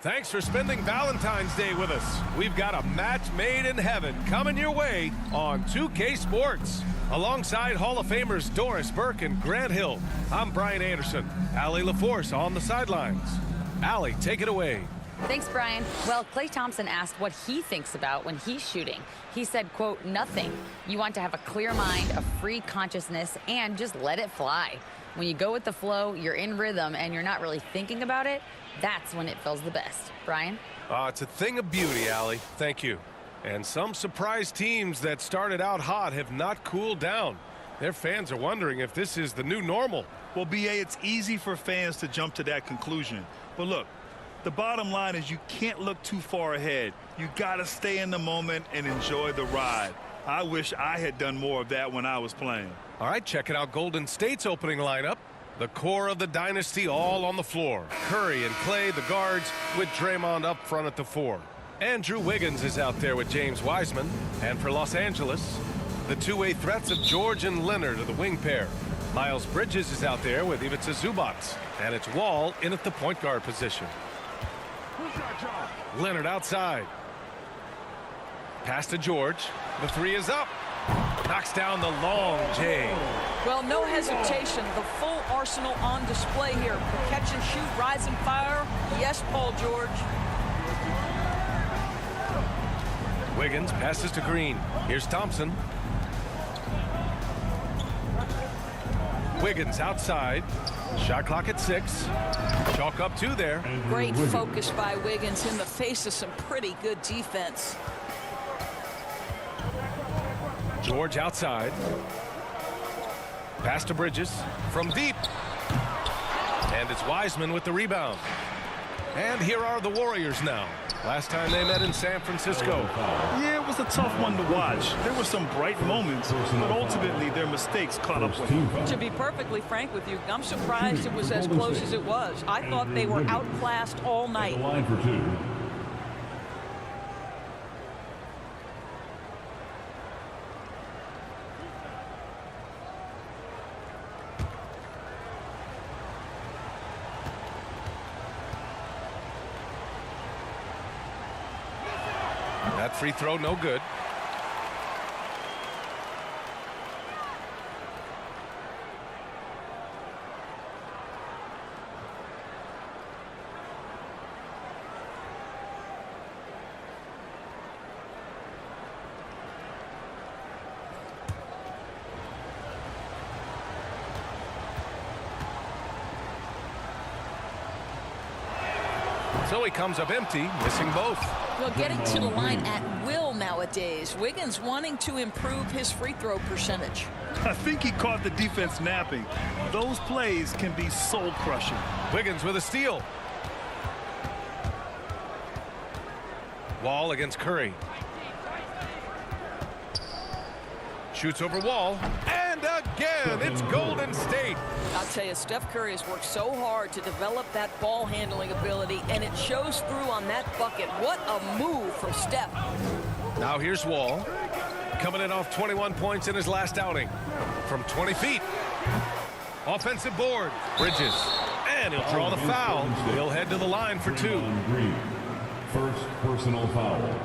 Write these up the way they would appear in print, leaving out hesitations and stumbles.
Thanks for spending Valentine's Day with us. We've got a match made in heaven coming your way on 2K Sports. Alongside Hall of Famers Doris Burke and Grant Hill, I'm Brian Anderson. Allie LaForce on the sidelines. Allie, take it away. Thanks, Brian. Well, Klay Thompson asked what he thinks about when he's shooting. He said, quote, nothing. You want to have a clear mind, a free consciousness, and just let it fly. When you go with the flow, you're in rhythm, and you're not really thinking about it, that's when it feels the best. Brian? It's a thing of beauty, Allie. Thank you. And some surprise teams that started out hot have not cooled down. Their fans are wondering if this is the new normal. Well, B.A., it's easy for fans to jump to that conclusion. But look, the bottom line is you can't look too far ahead. You got to stay in the moment and enjoy the ride. I wish I had done more of that when I was playing. All right, check it out. Golden State's opening lineup. The core of the dynasty all on the floor. Curry and Klay, the guards, with Draymond up front at the 4. Andrew Wiggins is out there with James Wiseman. And for Los Angeles, the two-way threats of George and Leonard are the wing pair. Miles Bridges is out there with Ivica Zubac. And it's Wall in at the point guard position. Leonard outside. Pass to George. The 3 is up. Knocks down the long J. Well, no hesitation. The full arsenal on display here. For catch and shoot, rise and fire. Yes, Paul George. Wiggins passes to Green. Here's Thompson. Wiggins outside. Shot clock at 6. Chalk up 2 there. Great focus by Wiggins in the face of some pretty good defense. George outside. Pass to Bridges from deep. And it's Wiseman with the rebound. And here are the Warriors now. Last time they met in San Francisco. Yeah, it was a tough one to watch. There were some bright moments, but ultimately their mistakes caught up with them. To be perfectly frank with you, I'm surprised it was as close as it was. I thought they were outclassed all night. Line for 2. That free throw, no good. So he comes up empty, missing both. Well, getting to the line at will nowadays. Wiggins wanting to improve his free throw percentage. I think he caught the defense napping. Those plays can be soul-crushing. Wiggins with a steal. Wall against Curry. Shoots over Wall. And again, it's Golden State. I'll tell you, Steph Curry has worked so hard to develop that ball handling ability, and it shows through on that bucket. What a move from Steph. Now here's Wall, coming in off 21 points in his last outing from 20 feet. Offensive board. Bridges. And he'll draw the foul. He'll head to the line for 2. First personal foul.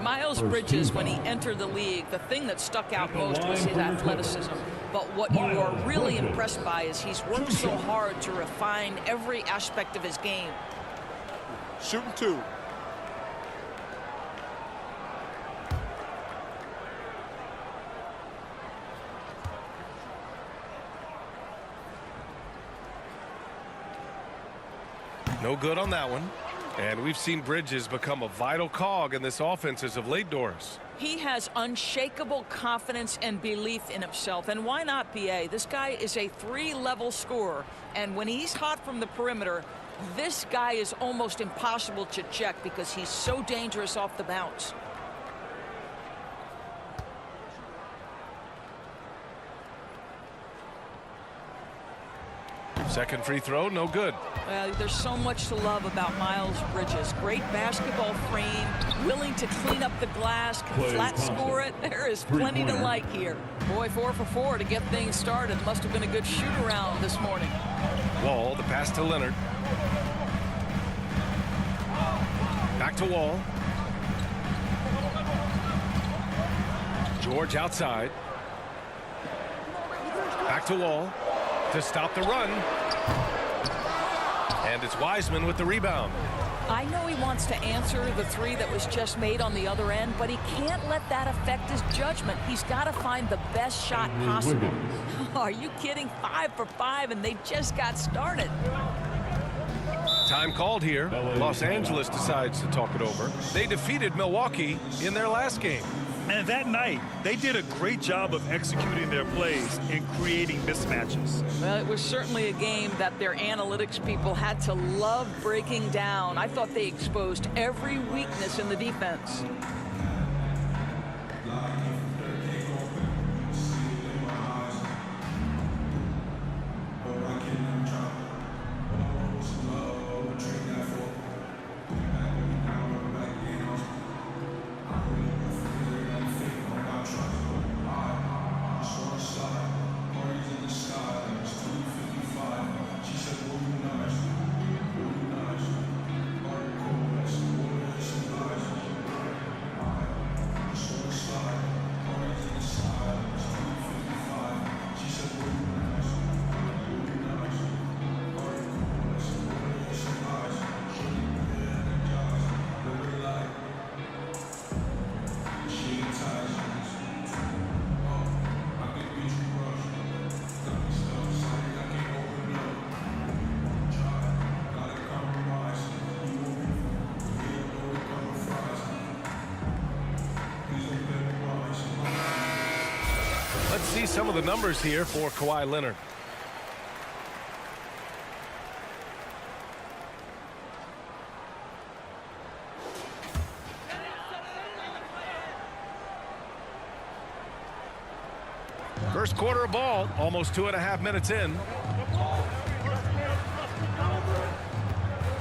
Miles Bridges, when he entered the league, the thing that stuck out most was his athleticism. But what you are really impressed by is he's worked so hard to refine every aspect of his game. Shooting 2. No good on that one. And we've seen Bridges become a vital cog in this offense as of late, Doris. He has unshakable confidence and belief in himself. And why not, B.A.? This guy is a 3-level scorer. And when he's hot from the perimeter, this guy is almost impossible to check because he's so dangerous off the bounce. Second free throw, no good. Well, there's so much to love about Miles Bridges. Great basketball frame, willing to clean up the glass, can flat score it. There is plenty to like here. Boy, 4 for 4 to get things started. Must have been a good shoot-around this morning. Wall, the pass to Leonard. Back to Wall. George outside. Back to Wall to stop the run. And it's Wiseman with the rebound. I know he wants to answer the three that was just made on the other end, but he can't let that affect his judgment. He's got to find the best shot possible. Are you kidding? 5 for 5, and they just got started. Time called here. Los Angeles decides to talk it over. They defeated Milwaukee in their last game. And that night, they did a great job of executing their plays and creating mismatches. Well, it was certainly a game that their analytics people had to love breaking down. I thought they exposed every weakness in the defense. Let's see some of the numbers here for Kawhi Leonard. First quarter of ball, almost 2.5 minutes in.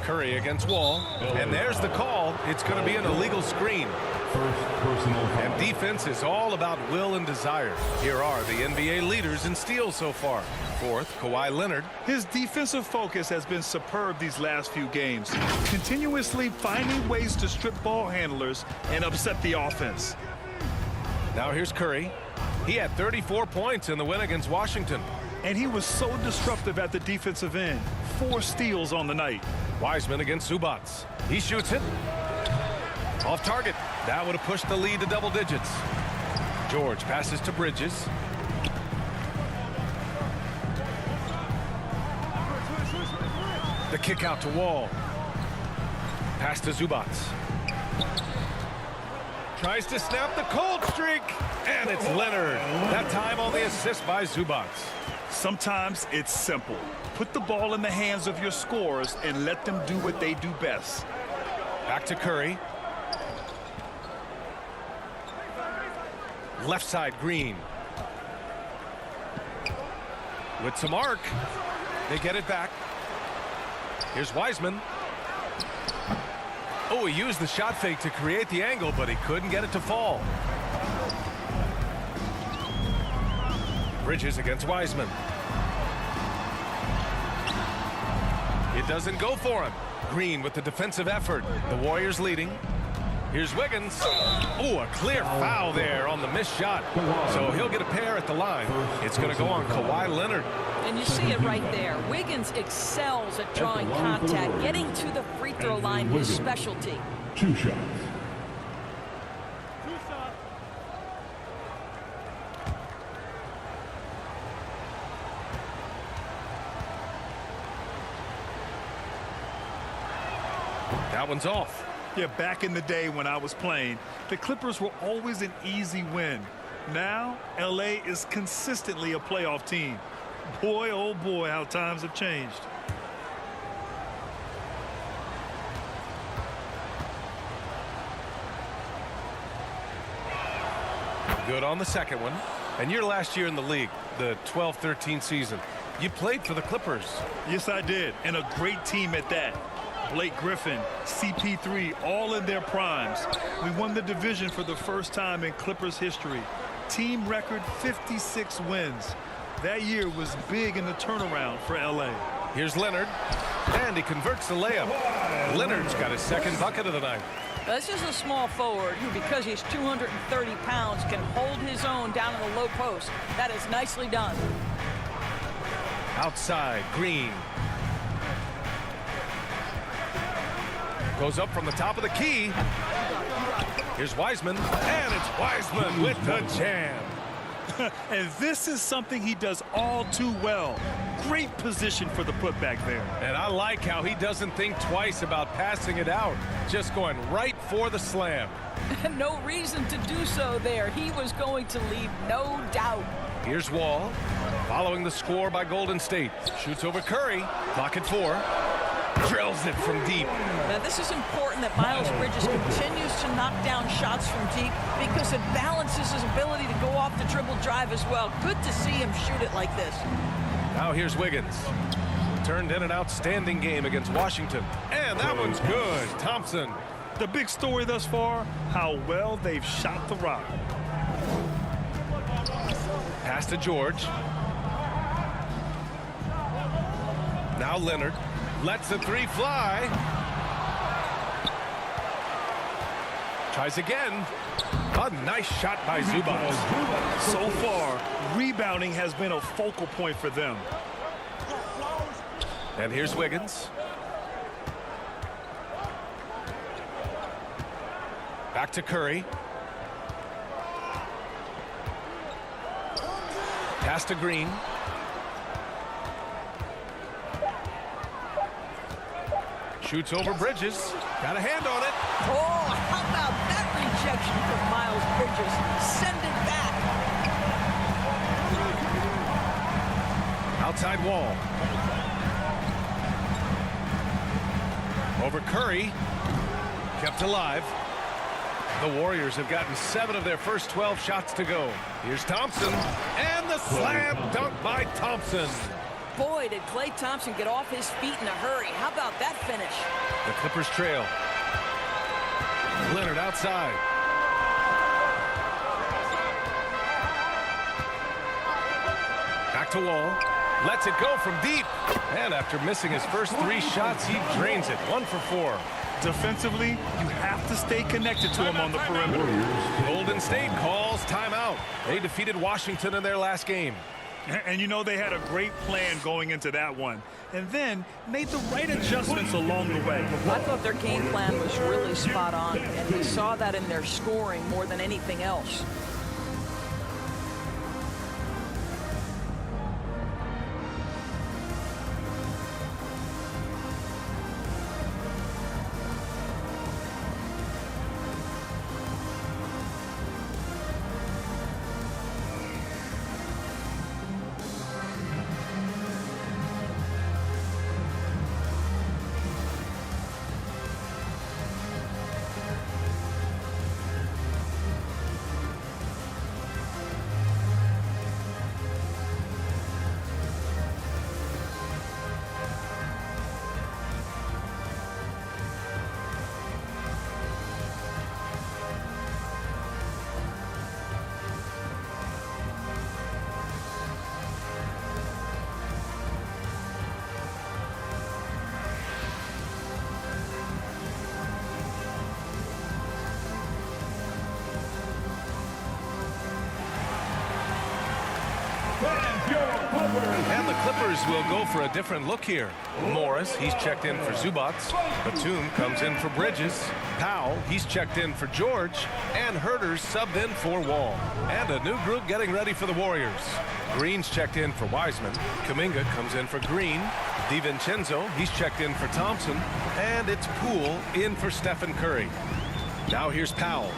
Curry against Wall, and there's the call. It's going to be an illegal screen. First personal foul. And defense is all about will and desire. Here are the NBA leaders in steals so far. Fourth, Kawhi Leonard. His defensive focus has been superb these last few games, continuously finding ways to strip ball handlers and upset the offense. Now here's Curry. He had 34 points in the win against Washington. And he was so disruptive at the defensive end. 4 steals on the night. Wiseman against Zubats. He shoots it. Off target. That would have pushed the lead to double digits. George passes to Bridges. The kick out to Wall. Pass to Zubats. Tries to snap the cold streak. And it's Leonard. That time on the assist by Zubats. Sometimes it's simple. Put the ball in the hands of your scorers and let them do what they do best. Back to Curry. Left side, Green. With some arc. They get it back. Here's Wiseman. Oh, he used the shot fake to create the angle, but he couldn't get it to fall. Bridges against Wiseman. It doesn't go for him. Green with the defensive effort. The Warriors leading. Here's Wiggins. Oh, a clear foul there on the missed shot. So he'll get a pair at the line. It's going to go on Kawhi Leonard. And you see it right there. Wiggins excels at drawing contact. Getting to the free throw line is specialty. 2 shots. That one's off. Yeah, back in the day when I was playing, the Clippers were always an easy win. Now, LA is consistently a playoff team. Boy, oh boy, how times have changed. Good on the second one. And your last year in the league, the 12-13 season, you played for the Clippers. Yes, I did, and a great team at that. Blake Griffin, CP3, all in their primes. We won the division for the first time in Clippers history. Team record 56 wins. That year was big in the turnaround for LA. Here's Leonard, and he converts the layup. Leonard's got his second bucket of the night. This is a small forward who, because he's 230 pounds, can hold his own down in the low post. That is nicely done. Outside, Green. Goes up from the top of the key. Here's Wiseman, and it's Wiseman with the jam. And this is something he does all too well. Great position for the putback there. And I like how he doesn't think twice about passing it out. Just going right for the slam. No reason to do so there. He was going to leave, no doubt. Here's Wall, following the score by Golden State. Shoots over Curry, clock at 4. Drills it from deep. Now, this is important that Miles Bridges continues to knock down shots from deep because it balances his ability to go off the dribble drive as well. Good to see him shoot it like this. Now here's Wiggins. Turned in an outstanding game against Washington. And that one's good. Thompson. The big story thus far, how well they've shot the rock. Pass to George. Now Leonard. Lets the 3 fly. Tries again. A nice shot by Zubac. So far, rebounding has been a focal point for them. And here's Wiggins. Back to Curry. Pass to Green. Shoots over Bridges. Got a hand on it. Oh, how about that rejection from Miles Bridges? Send it back. Outside Wall. Over Curry. Kept alive. The Warriors have gotten 7 of their first 12 shots to go. Here's Thompson. And the slam dunk by Thompson. Boy, did Klay Thompson get off his feet in a hurry. How about that finish? The Clippers trail. Leonard outside. Back to Wall. Lets it go from deep. And after missing his first 3 shots, he drains it. 1 for 4. Defensively, you have to stay connected to him on the perimeter. Golden State calls timeout. They defeated Washington in their last game. And you know they had a great plan going into that one. And then made the right adjustments along the way. I thought their game plan was really spot on, and we saw that in their scoring more than anything else. And the Clippers will go for a different look here. Morris, he's checked in for Zubac. Batum comes in for Bridges. Powell, he's checked in for George. And Herter's subbed in for Wall. And a new group getting ready for the Warriors. Green's checked in for Wiseman. Kuminga comes in for Green. DiVincenzo, he's checked in for Thompson. And it's Poole in for Stephen Curry. Now here's Powell.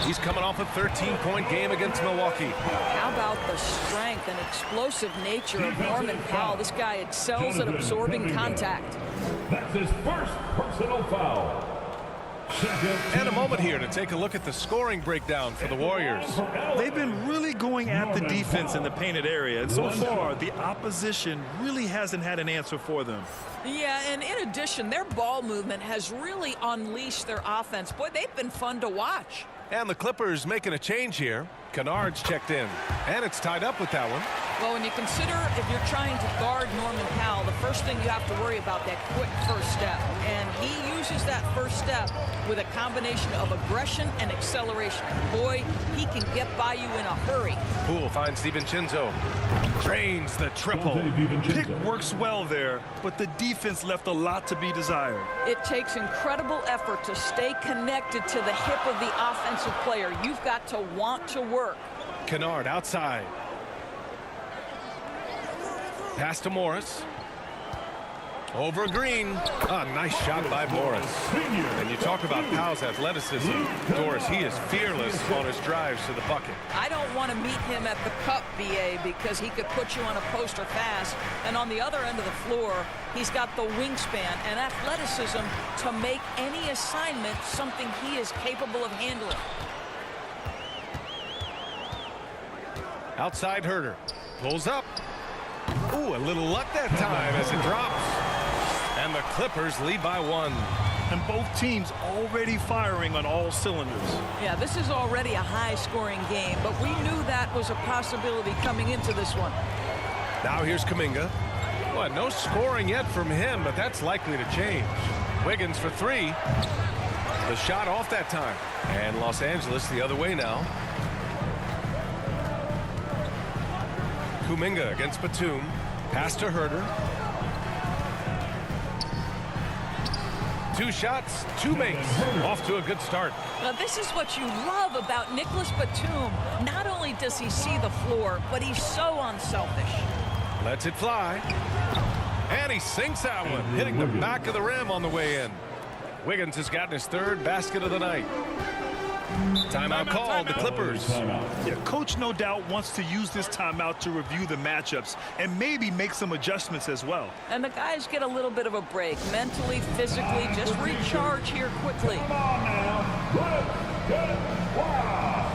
He's coming off a 13-point game against Milwaukee. How about the strength and explosive nature of Norman Powell? This guy excels at absorbing contact. That's his first personal foul. And a moment here to take a look at the scoring breakdown for the Warriors. They've been really going at the defense in the painted area, and so far the opposition really hasn't had an answer for them. Yeah, and in addition, their ball movement has really unleashed their offense. Boy, they've been fun to watch. And the Clippers making a change here. Kennard's checked in. And it's tied up with that one. Well, when you consider if you're trying to guard Norman Powell, the first thing you have to worry about that quick first step. And he uses that first step with a combination of aggression and acceleration. Boy, he can get by you in a hurry. Poole finds DiVincenzo. Drains the triple. Pick works well there, but the defense left a lot to be desired. It takes incredible effort to stay connected to the hip of the offensive player. You've got to want to work. Kennard outside. Pass to Morris. Over Green. A nice shot by Morris. And you talk about Powell's athleticism. Doris, he is fearless on his drives to the bucket. I don't want to meet him at the cup, BA, because he could put you on a poster fast. And on the other end of the floor, he's got the wingspan and athleticism to make any assignment something he is capable of handling. Outside Herter. Pulls up. Ooh, a little luck that time as it drops. And the Clippers lead by 1. And both teams already firing on all cylinders. Yeah, this is already a high-scoring game, but we knew that was a possibility coming into this one. Now here's Kuminga. Well, no scoring yet from him, but that's likely to change. Wiggins for 3. The shot off that time. And Los Angeles the other way now. Kuminga against Batum. Pass to Herter. 2 shots, 2 makes. Off to a good start. Now, this is what you love about Nicholas Batum. Not only does he see the floor, but he's so unselfish. Lets it fly. And he sinks that one, hitting the back of the rim on the way in. Wiggins has gotten his 3rd basket of the night. Timeout called, the Clippers. Yeah, coach no doubt wants to use this timeout to review the matchups and maybe make some adjustments as well. And the guys get a little bit of a break, mentally, physically, just recharge here quickly. Come on now. Let's get wild.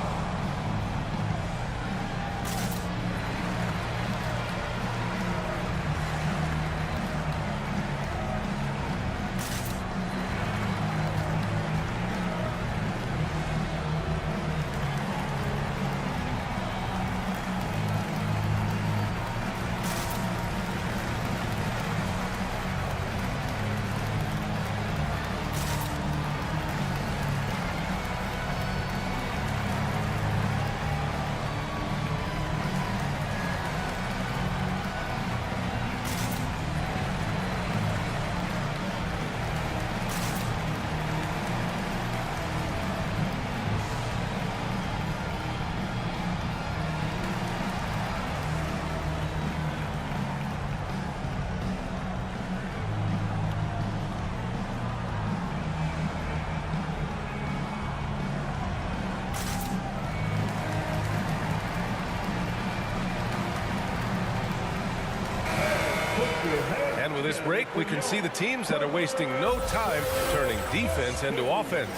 And with this break, we can see the teams that are wasting no time turning defense into offense.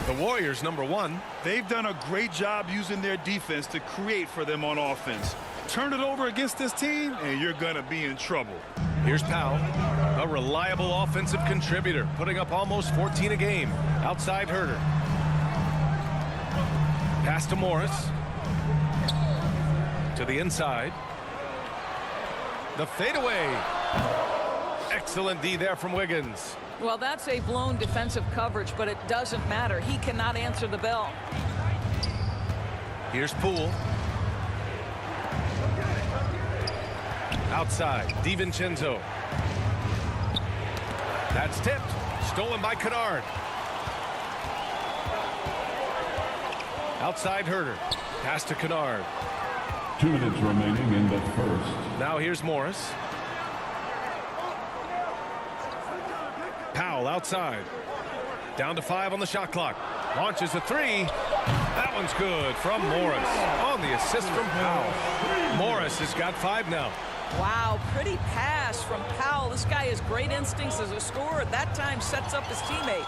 The Warriors, number 1. They've done a great job using their defense to create for them on offense. Turn it over against this team, and you're going to be in trouble. Here's Powell, a reliable offensive contributor, putting up almost 14 a game. Outside Herter. Pass to Morris. To the inside. The fadeaway. Excellent D there from Wiggins. Well, that's a blown defensive coverage, but it doesn't matter. He cannot answer the bell. Here's Poole. Outside, DiVincenzo. That's tipped. Stolen by Kennard. Outside Herter. Pass to Kennard. 2 minutes remaining in the first. Now here's Morris. Powell outside. Down to 5 on the shot clock. Launches a 3. That one's good from Morris. On the assist from Powell. Morris has got 5 now. Wow, pretty pass from Powell. This guy has great instincts as a scorer. At that time, sets up his teammate.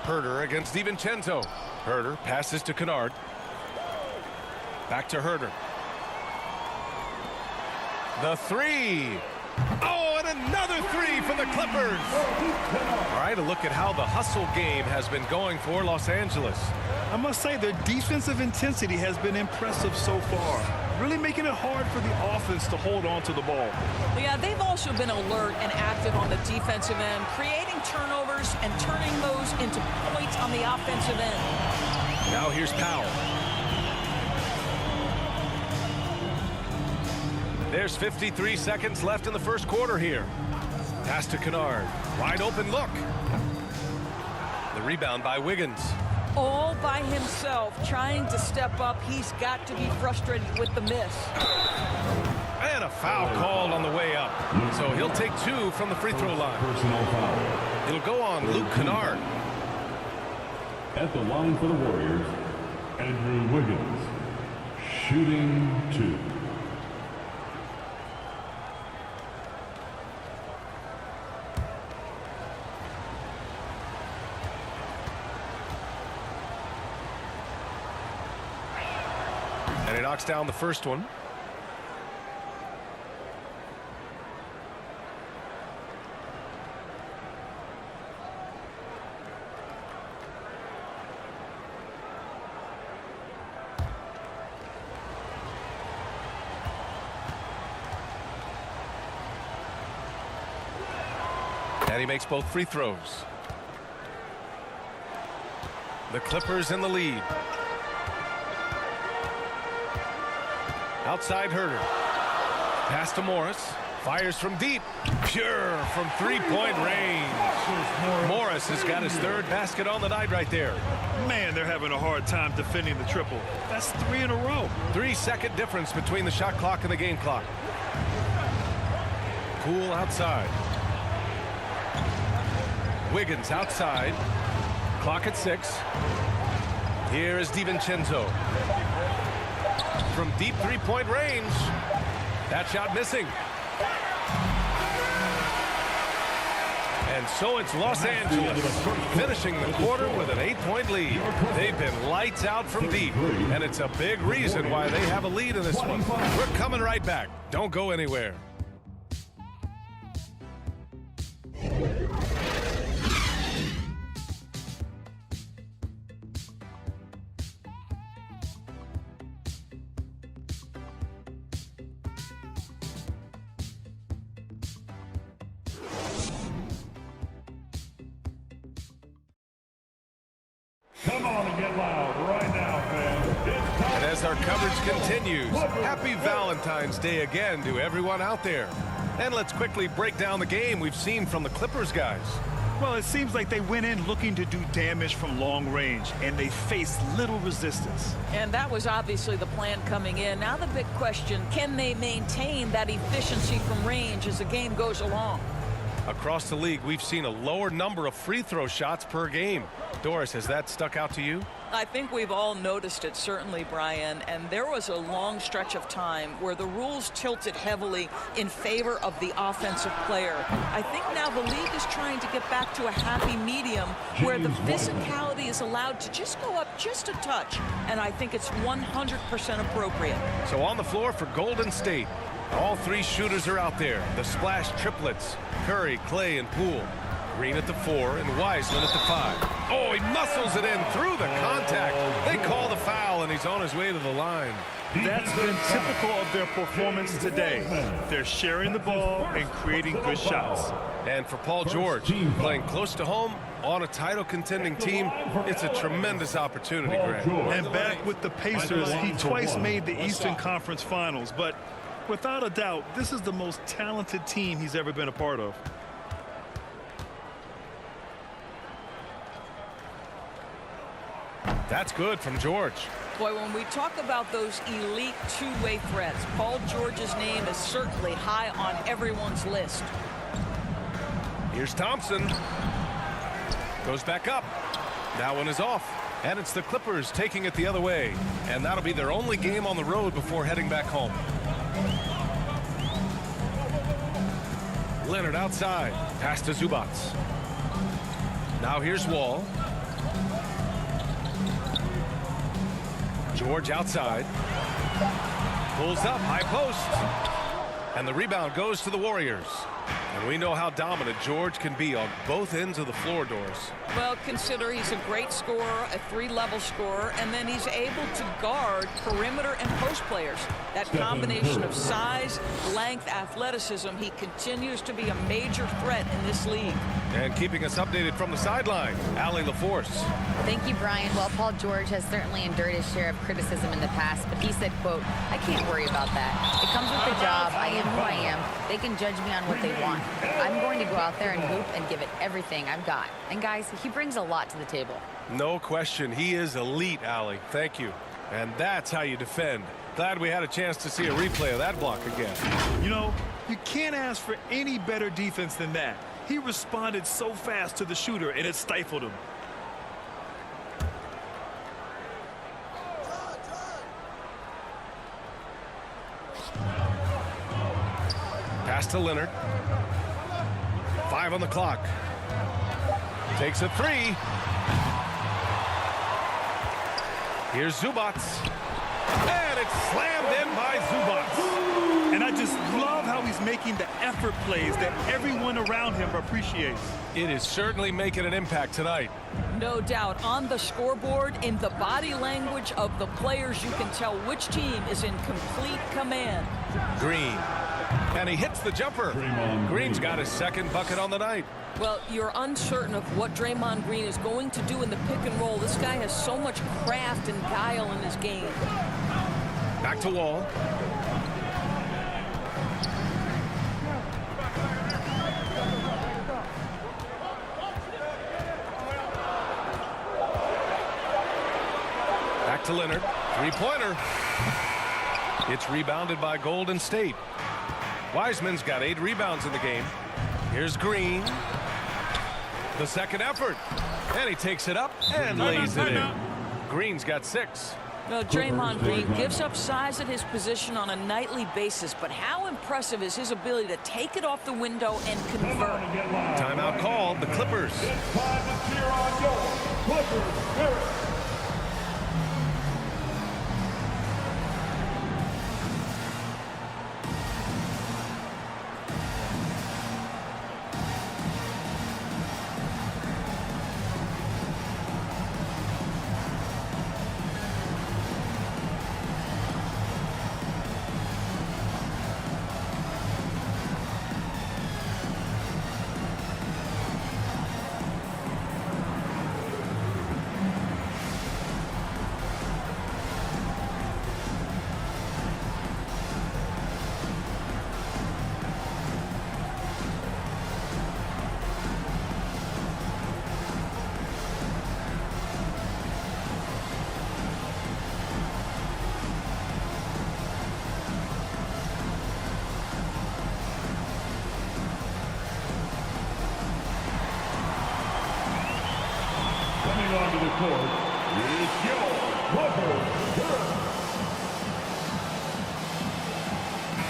Herter against DiVincenzo. Herter passes to Kennard. Back to Herter. The 3. Oh, and another 3 for the Clippers. All right. tonight, a look at how the hustle game has been going for Los Angeles. I must say their defensive intensity has been impressive so far, really making it hard for the offense to hold on to the ball. Yeah, they've also been alert and active on the defensive end, creating turnovers and turning those into points on the offensive end. Now here's Powell. There's 53 seconds left in the first quarter here. Pass to Kennard. Wide open look. The rebound by Wiggins. All by himself, trying to step up. He's got to be frustrated with the miss. And a foul called on the way up. So he'll take 2 from the free throw line. Personal foul. It'll go on Luke Kennard. At the line for the Warriors, Andrew Wiggins. Shooting 2. And he knocks down the first one. And he makes both free throws. The Clippers in the lead. Outside Herter. Pass to Morris. Fires from deep. Pure from three-point range. Morris has got his third basket on the night right there. Man, they're having a hard time defending the triple. That's 3 in a row. 3-second difference between the shot clock and the game clock. Poole outside. Wiggins outside. Clock at 6. Here is DiVincenzo. From deep three-point range. That shot missing. And so it's Los Angeles finishing the quarter with an 8-point lead. They've been lights out from deep, and it's a big reason why they have a lead in this one. We're coming right back. Don't go anywhere. Come on and get loud right now, fans. It's time. And as our coverage continues, happy Valentine's Day again to everyone out there. And let's quickly break down the game we've seen from the Clippers guys. Well, it seems like they went in looking to do damage from long range, and they faced little resistance. And that was obviously the plan coming in. Now the big question, can they maintain that efficiency from range as the game goes along? Across the league, we've seen a lower number of free throw shots per game. Doris, has that stuck out to you? I think we've all noticed it, certainly, Brian, and there was a long stretch of time where the rules tilted heavily in favor of the offensive player. I think now the league is trying to get back to a happy medium where the physicality is allowed to just go up just a touch, and I think it's 100% appropriate. So on the floor for Golden State, all 3 shooters are out there. The splash triplets, Curry, Clay, and Poole. Green at the 4 and Wiseman at the 5. Oh, he muscles it in through the contact. They call the foul, and he's on his way to the line. That's been typical of their performance today. They're sharing the ball and creating good shots. And for Paul George, playing close to home on a title contending team, it's a tremendous opportunity, Grant. And back with the Pacers, he twice made the Eastern Conference Finals, but without a doubt, this is the most talented team he's ever been a part of. That's good from George. Boy, when we talk about those elite two-way threats, Paul George's name is certainly high on everyone's list. Here's Thompson. Goes back up. That one is off. And it's the Clippers taking it the other way. And that'll be their only game on the road before heading back home. Leonard outside. Pass to Zubac. Now here's Wall. George outside. Pulls up, high post. And the rebound goes to the Warriors. And we know how dominant George can be on both ends of the floor, Doris. Well, consider he's a great scorer, a 3-level scorer, and then he's able to guard perimeter and post players. That combination of size, length, athleticism, he continues to be a major threat in this league. And keeping us updated from the sideline, Allie LaForce. Thank you, Brian. Well, Paul George has certainly endured his share of criticism in the past, but he said, quote, "I can't worry about that. It comes with the job. I am who I am. They can judge me on what they want. I'm going to go out there and hoop and give it everything I've got." And guys, he brings a lot to the table. No question. He is elite, Allie. Thank you. And that's how you defend. Glad we had a chance to see a replay of that block again. You know, you can't ask for any better defense than that. He responded so fast to the shooter, and it stifled him. Pass to Leonard. 5 on the clock. Takes a 3. Here's Zubats. And it's slammed in by Zubats. And I just love how he's making the effort plays that everyone around him appreciates. It is certainly making an impact tonight. No doubt. On the scoreboard, in the body language of the players, you can tell which team is in complete command. Green. And he hits the jumper. Green's got his second bucket on the night. Well, you're uncertain of what Draymond Green is going to do in the pick and roll. This guy has so much craft and guile in his game. Back to Wall. Back to Leonard. Three-pointer. It's rebounded by Golden State. Wiseman's got 8 rebounds in the game. Here's Green. The second effort. And he takes it up and lays it in. Green's got 6. Well, Draymond Green gives up size at his position on a nightly basis, but how impressive is his ability to take it off the window and convert? Timeout called. The Clippers. It's time to cheer on your Clippers Spirit. Onto the court is your Clippers Spirit.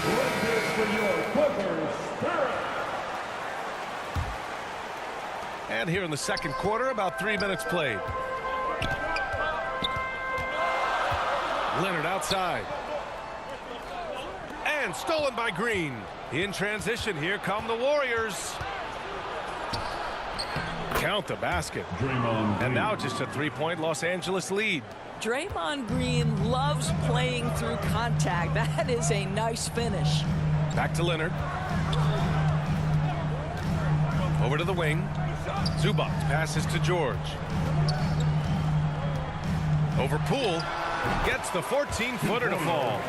Let's hear it for your Clippers Spirit. And here in the second quarter, about 3 minutes played. Leonard outside. And stolen by Green. In transition, here come the Warriors. Count the basket. And now just a 3-point Los Angeles lead. Draymond Green loves playing through contact. That is a nice finish. Back to Leonard. Over to the wing. Zubac passes to George. Over Poole. Gets the 14-footer to fall.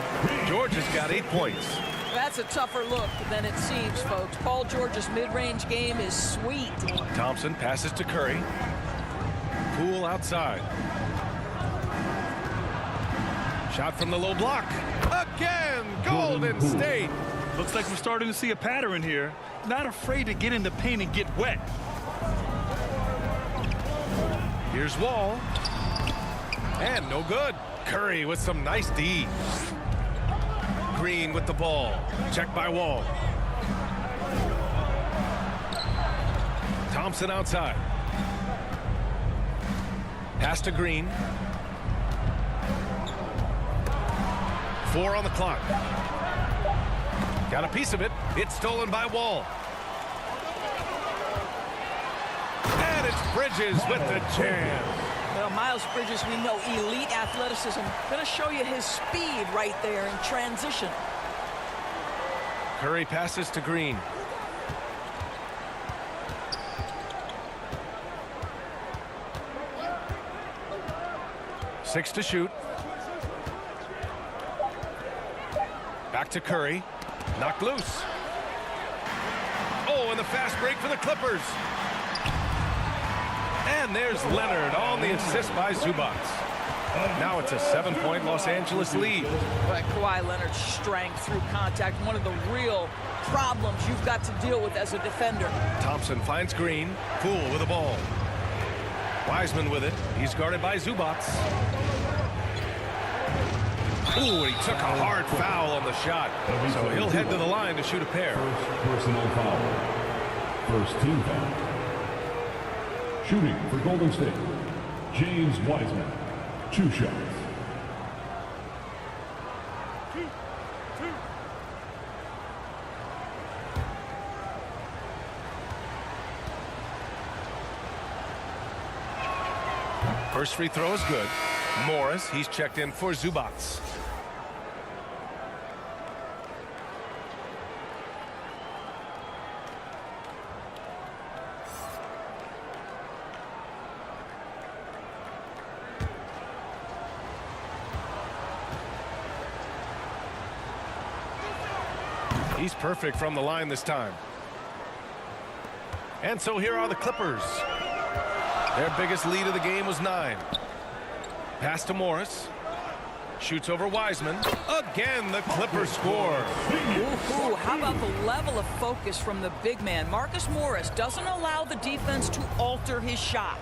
George has got 8 points. That's a tougher look than it seems, folks. Paul George's mid-range game is sweet. Thompson passes to Curry. Poole outside. Shot from the low block. Again, Golden State. Looks like we're starting to see a pattern here. Not afraid to get in the paint and get wet. Here's Wall. And no good. Curry with some nice D. Green with the ball. Checked by Wall. Thompson outside. Pass to Green. 4 on the clock. Got a piece of it. It's stolen by Wall. And it's Bridges with the jam. Well, Miles Bridges, we know, elite athleticism. Going to show you his speed right there in transition. Curry passes to Green. Six to shoot. Back to Curry. Knocked loose. Oh, and the fast break for the Clippers. And there's Leonard on the assist by Zubac. Now it's a 7-point Los Angeles lead. But Kawhi Leonard's strength through contact, one of the real problems you've got to deal with as a defender. Thompson finds Green. Poole with the ball. Wiseman with it. He's guarded by Zubac. Ooh, he took a hard foul on the shot. So he'll head to the line to shoot a pair. First personal foul. First team foul. Shooting for Golden State, James Wiseman. 2 shots. First free throw is good. Morris, he's checked in for Zubac. He's perfect from the line this time. And so here are the Clippers. Their biggest lead of the game was 9. Pass to Morris. Shoots over Wiseman. Again, the Clippers score. Ooh, how about the level of focus from the big man? Marcus Morris doesn't allow the defense to alter his shot.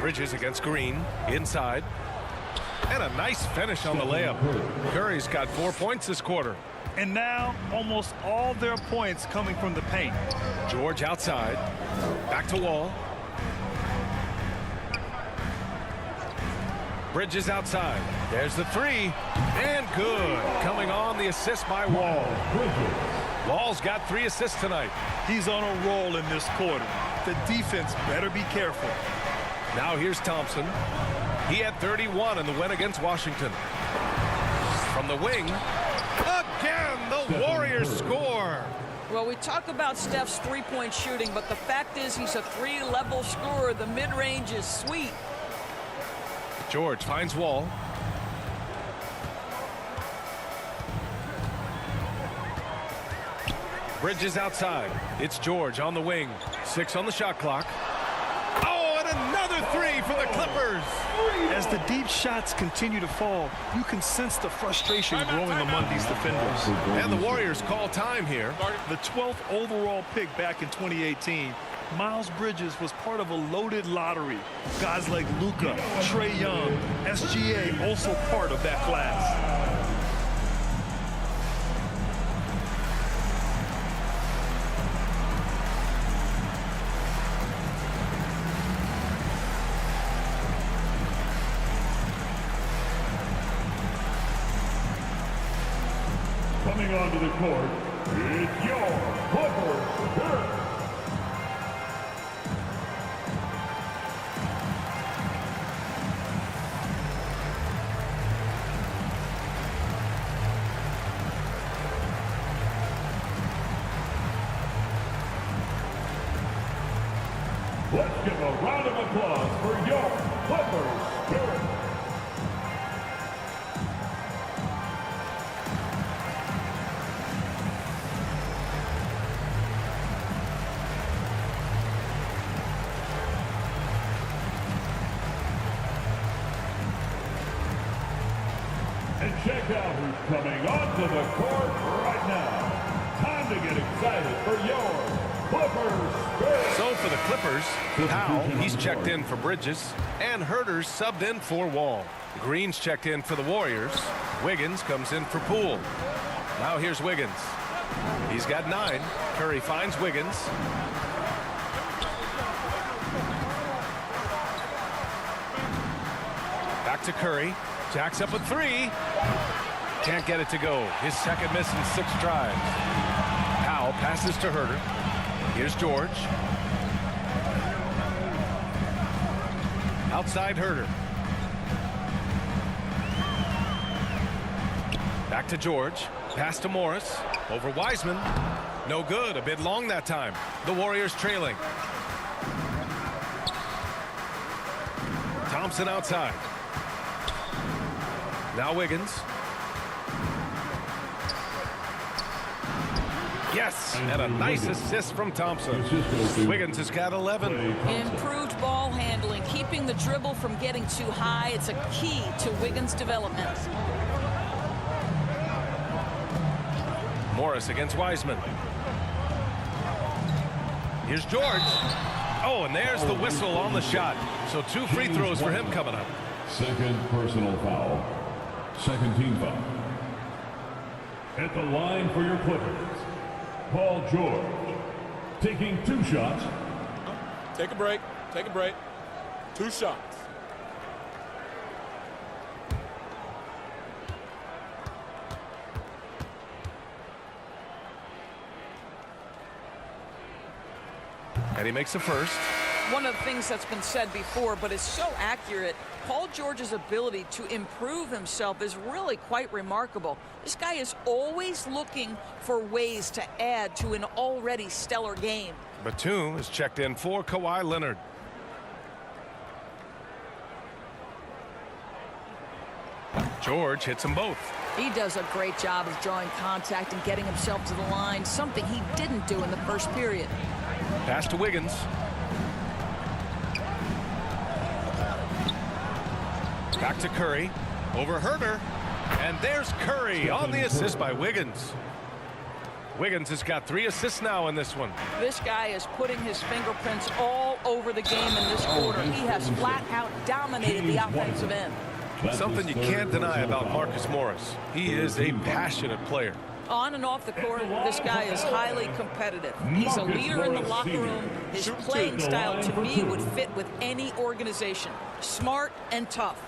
Bridges against Green. Inside. And a nice finish on the layup. Curry's got 4 points this quarter. And now almost all their points coming from the paint. George outside. Back to Wall. Bridges outside. There's the 3. And good. Coming on the assist by Wall. Wall's got 3 assists tonight. He's on a roll in this quarter. The defense better be careful. Now here's Thompson. He had 31 in the win against Washington. From the wing. Again, the Warriors score. Well, we talk about Steph's three-point shooting, but the fact is he's a 3-level scorer. The mid-range is sweet. George finds Wall. Bridges outside. It's George on the wing. 6 on the shot clock. Oh, and another 3 for the Clippers. As the deep shots continue to fall, you can sense the frustration growing among these defenders. And the Warriors call time here. The 12th overall pick back in 2018, Miles Bridges was part of a loaded lottery. Guys like Luka, Trae Young, SGA also part of that class. Coming onto the court, it's your Clippers Spirit. Let's give a round of applause for your Clippers Spirit. And check out who's coming onto the court right now. Time to get excited for your Clippers Spirit. So for the Clippers, Powell, he's checked in for Bridges, and Herter's subbed in for Wall. Green's checked in for the Warriors. Wiggins comes in for Poole. Now here's Wiggins. He's got 9. Curry finds Wiggins. Back to Curry. Jacks up a 3. Can't get it to go. His second miss in 6 tries. Powell passes to Herter. Here's George. Outside Herter. Back to George. Pass to Morris. Over Wiseman. No good. A bit long that time. The Warriors trailing. Thompson outside. Now Wiggins. Yes, and a nice assist from Thompson. Wiggins has got 11. Improved ball handling, keeping the dribble from getting too high. It's a key to Wiggins' development. Morris against Wiseman. Here's George. Oh, and there's the whistle on the shot. So 2 free throws for him coming up. Second personal foul. Second team foul. At the line for your Clippers, Paul George. Taking 2 shots. Take a break. Take a break. 2 shots. And he makes the first. One of the things that's been said before, but it's so accurate, Paul George's ability to improve himself is really quite remarkable. This guy is always looking for ways to add to an already stellar game. Batum is checked in for Kawhi Leonard. George hits them both. He does a great job of drawing contact and getting himself to the line, something he didn't do in the first period. Pass to Wiggins. Back to Curry. Over Herter. And there's Curry on the assist by Wiggins. Wiggins has got 3 assists now in this one. This guy is putting his fingerprints all over the game in this quarter. He has flat out dominated the offensive end. Something you can't deny about Marcus Morris. He is a passionate player. On and off the court, this guy is highly competitive. He's a leader in the locker room. His playing style, to me, would fit with any organization. Smart and tough.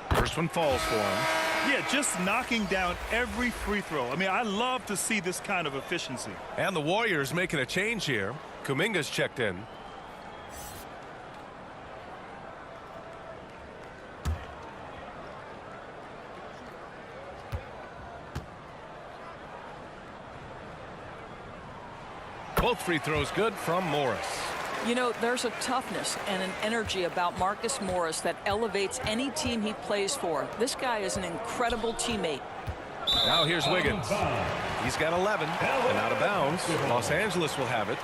First one falls for him. Yeah, just knocking down every free throw. I mean, I love to see this kind of efficiency. And the Warriors making a change here. Kuminga's checked in. Both free throws good from Morris. You know, there's a toughness and an energy about Marcus Morris that elevates any team he plays for. This guy is an incredible teammate. Now here's Wiggins. He's got 11 and out of bounds. Los Angeles will have it.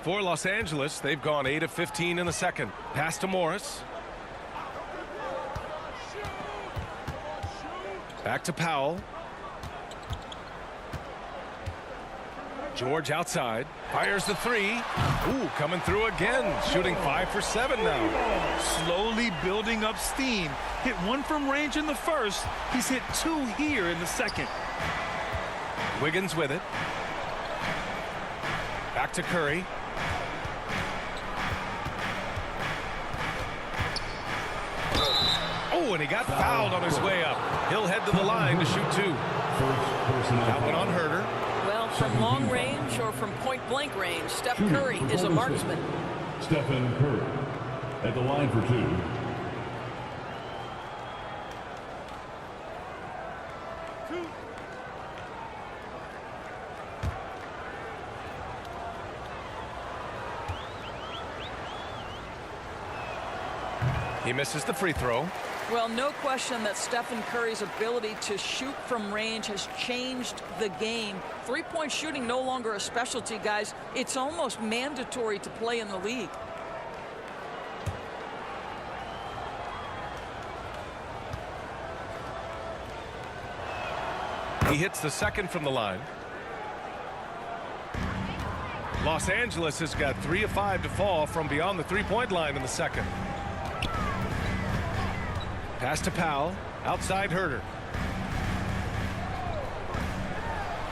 For Los Angeles, they've gone 8 of 15 in the second. Pass to Morris. Back to Powell. George outside. Fires the 3. Ooh, coming through again. Shooting 5 for 7 now. Slowly building up steam. Hit 1 from range in the first. He's hit 2 here in the second. Wiggins with it. Back to Curry. Oh, and he got fouled on his way up. He'll head to the line to shoot 2. That one on Herter. Well, from long range or from point-blank range, Steph Curry is a marksman. Stephen Curry at the line for 2. He misses the free throw. Well, no question that Stephen Curry's ability to shoot from range has changed the game. Three-point shooting no longer a specialty, guys. It's almost mandatory to play in the league. He hits the second from the line. Los Angeles has got 3 of 5 to fall from beyond the three-point line in the second. Pass to Powell. Outside Herter.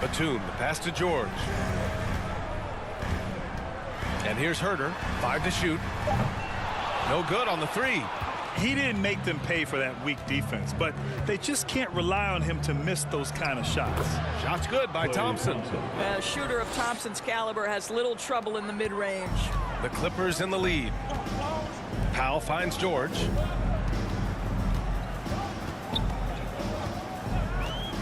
Batum. The pass to George. And here's Herder, 5 to shoot. No good on the 3. He didn't make them pay for that weak defense, but they just can't rely on him to miss those kind of shots. Shot's good by Thompson. A shooter of Thompson's caliber has little trouble in the mid-range. The Clippers in the lead. Powell finds George.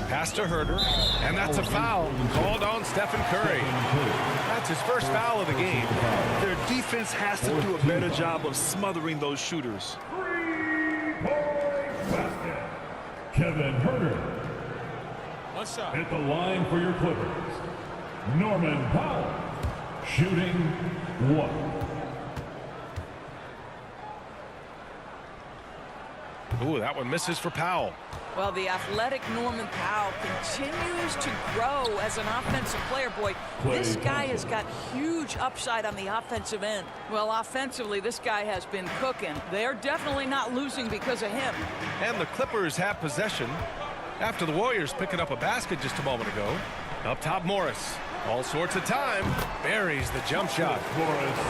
Pass to Herder, and that's a foul called on Stephen Curry. That's his first foul of the game. Their defense has to do a better job of smothering those shooters. Basket. Kevin Herder. One shot. At the line for your Clippers, Norman Powell. Shooting 1. Ooh, that one misses for Powell. Well, the athletic Norman Powell continues to grow as an offensive player. Boy, this guy has got huge upside on the offensive end. Well, offensively, this guy has been cooking. They're definitely not losing because of him. And the Clippers have possession after the Warriors picking up a basket just a moment ago. Up top, Morris. All sorts of time. Buries the jump shot.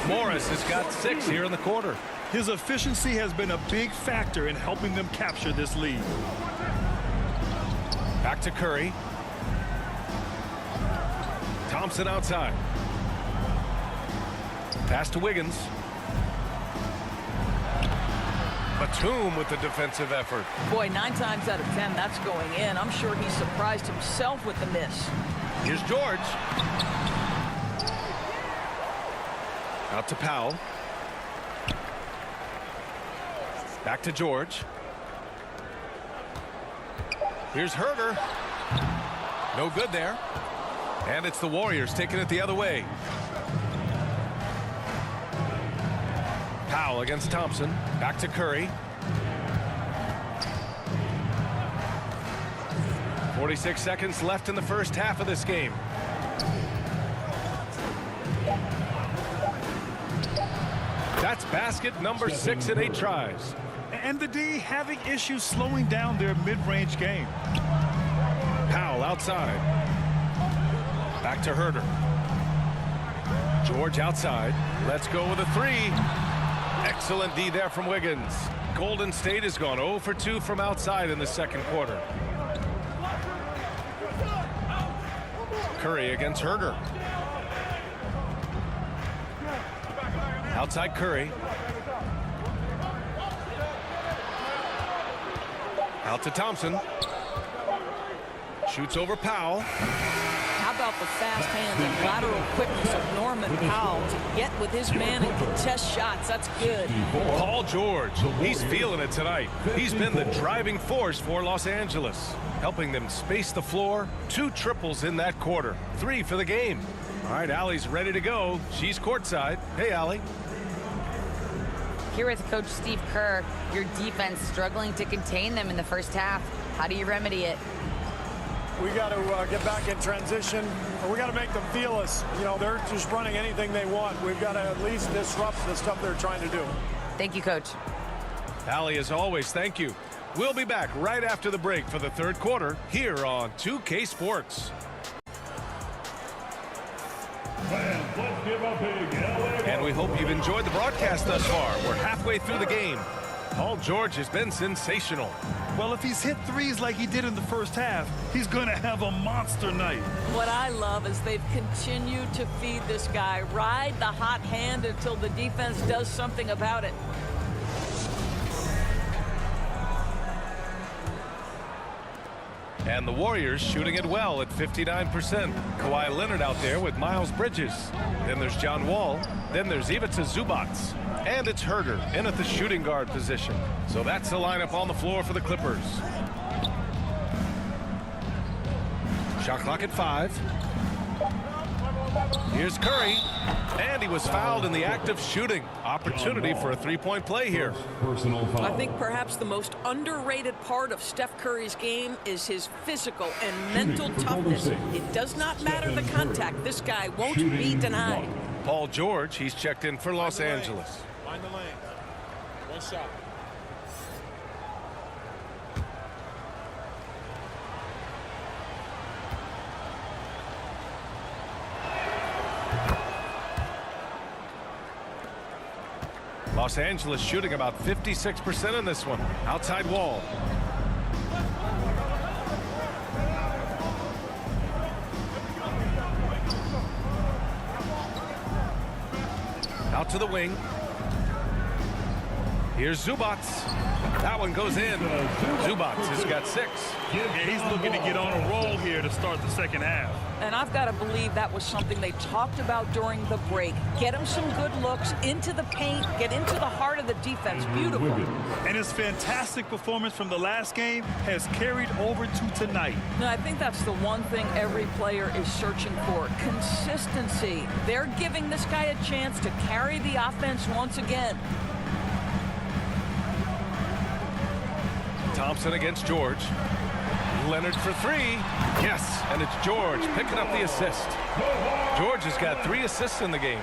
Morris has got 6 here in the quarter. His efficiency has been a big factor in helping them capture this lead. Back to Curry. Thompson outside. Pass to Wiggins. Batum with the defensive effort. Boy, 9 times out of 10, that's going in. I'm sure he surprised himself with the miss. Here's George. Out to Powell. Back to George. Here's Herder. No good there. And it's the Warriors taking it the other way. Powell against Thompson. Back to Curry. 46 seconds left in the first half of this game. That's basket number 6 in 8 tries. And the D having issues slowing down their mid-range game. Powell outside. Back to Herder. George outside. Let's go with a 3. Excellent D there from Wiggins. Golden State has gone 0 for 2 from outside in the second quarter. Curry against Herder. Outside Curry. Out to Thompson. Shoots over Powell. How about the fast hands and lateral quickness of Norman Powell to get with his man and contest shots? That's good. Paul George, he's feeling it tonight. He's been the driving force for Los Angeles, helping them space the floor. 2 triples in that quarter. 3 for the game. All right, Allie's ready to go. She's courtside. Hey, Allie. Here with Coach Steve Kerr, your defense struggling to contain them in the first half. How do you remedy it? We got to get back in transition. We got to make them feel us. You know, they're just running anything they want. We've got to at least disrupt the stuff they're trying to do. Thank you, Coach. Allie, as always, thank you. We'll be back right after the break for the third quarter here on 2K Sports. Fans, let's give a big LA. And we hope you've enjoyed the broadcast thus far. We're halfway through the game. Paul George has been sensational. Well, if he's hit 3s like he did in the first half, he's going to have a monster night. What I love is they've continued to feed this guy, ride the hot hand until the defense does something about it. And the Warriors shooting it well at 59%. Kawhi Leonard out there with Miles Bridges. Then there's John Wall. Then there's Ivica Zubac. And it's Herder in at the shooting guard position. So that's the lineup on the floor for the Clippers. Shot clock at 5. Here's Curry. And he was fouled in the act of shooting. Opportunity for a 3-point play here. Personal foul. I think perhaps the most underrated part of Steph Curry's game is his physical and mental toughness. It does not matter the contact. This guy won't be denied. Paul George, he's checked in for Los Angeles. Find the lane. One shot. Los Angeles shooting about 56% in this one. Outside wall. Out to the wing. Here's Zubats. That one goes in. Zubats has got 6. Yeah, he's looking to get on a roll here to start the second half. And I've got to believe that was something they talked about during the break. Get him some good looks into the paint, get into the heart of the defense. Beautiful. And his fantastic performance from the last game has carried over to tonight. No, I think that's the one thing every player is searching for. Consistency. They're giving this guy a chance to carry the offense once again. Thompson against George. Leonard for 3. Yes, and it's George picking up the assist. George has got 3 assists in the game.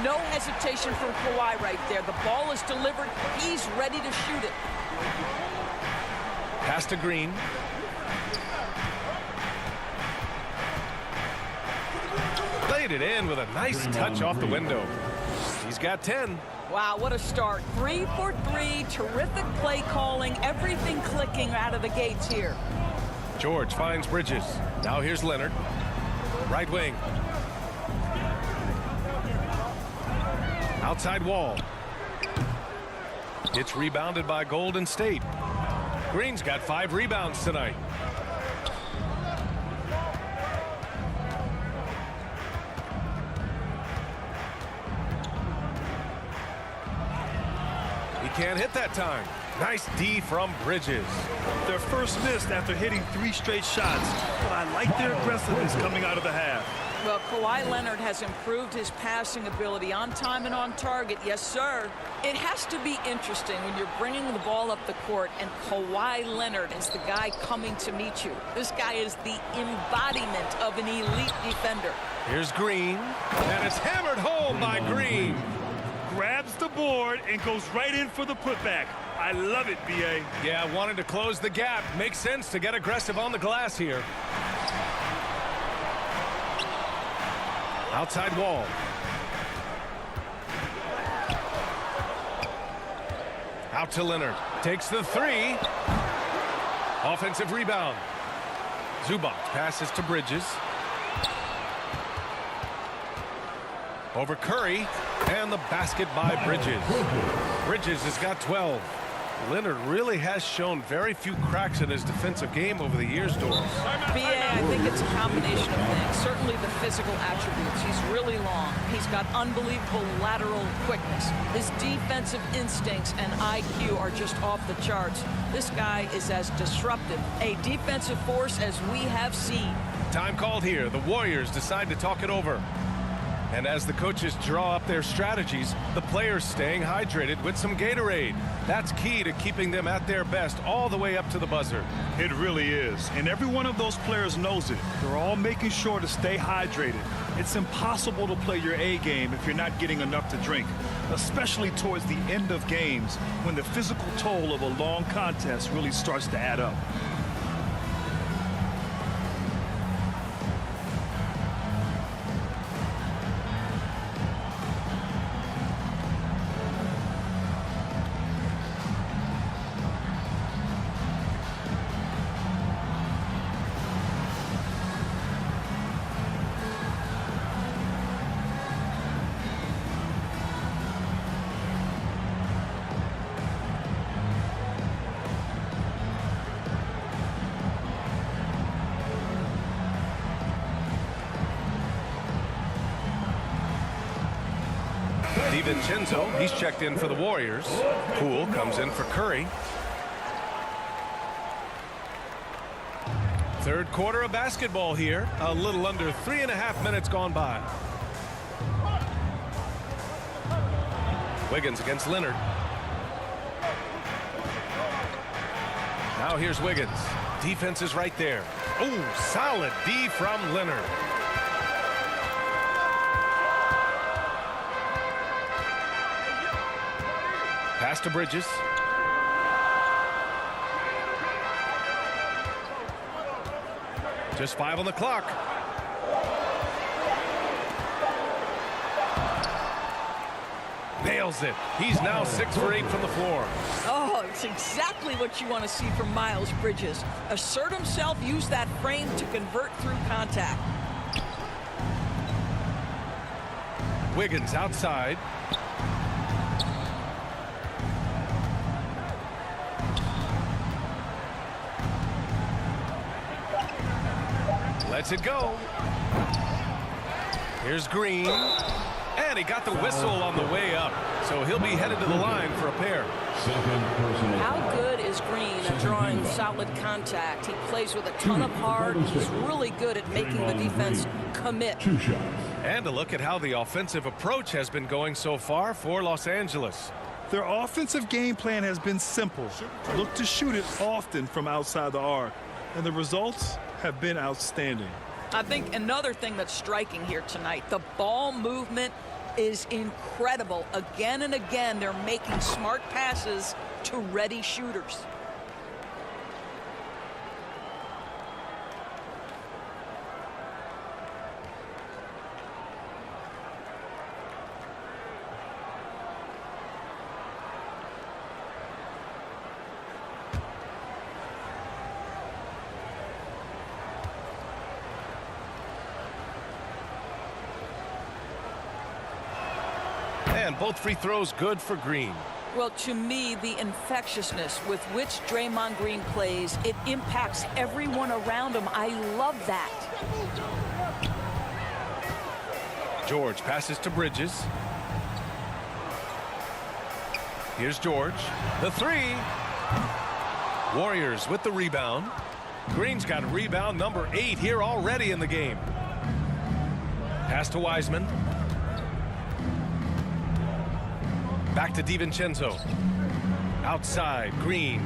No hesitation from Kawhi right there. The ball is delivered. He's ready to shoot it. Pass to Green. Played it in with a nice touch off the window. He's got 10. Wow, what a start. 3 for 3. Terrific play calling. Everything clicking out of the gates here. George finds Bridges. Now here's Leonard. Right wing. Outside wall. It's rebounded by Golden State. Green's got 5 rebounds tonight. He can't hit that time. Nice D from Bridges. Their first miss after hitting 3 straight shots, but I like their aggressiveness coming out of the half. Well, Kawhi Leonard has improved his passing ability on time and on target. Yes, sir. It has to be interesting when you're bringing the ball up the court and Kawhi Leonard is the guy coming to meet you. This guy is the embodiment of an elite defender. Here's Green, and it's hammered home by Green. Grabs the board and goes right in for the putback. I love it, B.A. Yeah, wanted to close the gap. Makes sense to get aggressive on the glass here. Outside wall. Out to Leonard. Takes the 3. Offensive rebound. Zubac passes to Bridges. Over Curry. And the basket by Bridges. Bridges has got 12. Leonard really has shown very few cracks in his defensive game over the years, Doris. B.A., I think it's a combination of things. Certainly the physical attributes. He's really long. He's got unbelievable lateral quickness. His defensive instincts and IQ are just off the charts. This guy is as disruptive a defensive force as we have seen. Time called here. The Warriors decide to talk it over. And as the coaches draw up their strategies, the players staying hydrated with some Gatorade. That's key to keeping them at their best all the way up to the buzzer. It really is. And every one of those players knows it. They're all making sure to stay hydrated. It's impossible to play your A game if you're not getting enough to drink, especially towards the end of games when the physical toll of a long contest really starts to add up. DiVincenzo, he's checked in for the Warriors. Poole comes in for Curry. Third quarter of basketball here. A little under 3.5 minutes gone by. Wiggins against Leonard. Now here's Wiggins. Defense is right there. Oh, solid D from Leonard. Pass to Bridges. Just 5 on the clock. Nails it. He's now 6 for 8 from the floor. Oh, it's exactly what you want to see from Miles Bridges. Assert himself, use that frame to convert through contact. Wiggins outside. Lets it go. Here's Green. And he got the whistle on the way up. So he'll be headed to the line for a pair. How good is Green at drawing solid contact? He plays with a ton of heart. He's really good at making the defense commit. 2 shots. And a look at how the offensive approach has been going so far for Los Angeles. Their offensive game plan has been simple. Look to shoot it often from outside the arc. And the results have been outstanding. I think another thing that's striking here tonight, the ball movement is incredible. Again and again, they're making smart passes to ready shooters. And both free throws good for Green. Well, to me, the infectiousness with which Draymond Green plays, it impacts everyone around him. I love that. George passes to Bridges. Here's George. The 3. Warriors with the rebound. Green's got rebound number 8 here already in the game. Pass to Wiseman. Back to DiVincenzo. Outside, Green.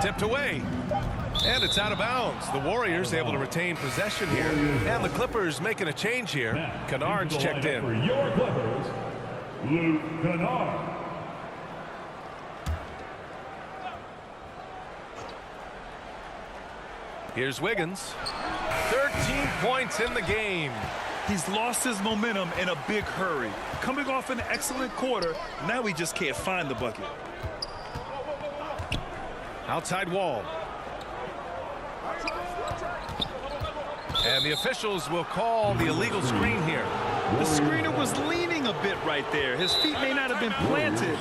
Tipped away. And it's out of bounds. The Warriors able to retain possession here. And the Clippers making a change here. Kennard's checked in. For your Clippers, Luke Kennard. Here's Wiggins. 13 points in the game. He's lost his momentum in a big hurry. Coming off an excellent quarter, now he just can't find the bucket. Outside wall. And the officials will call the illegal screen here. The screener was leaning a bit right there. His feet may not have been planted.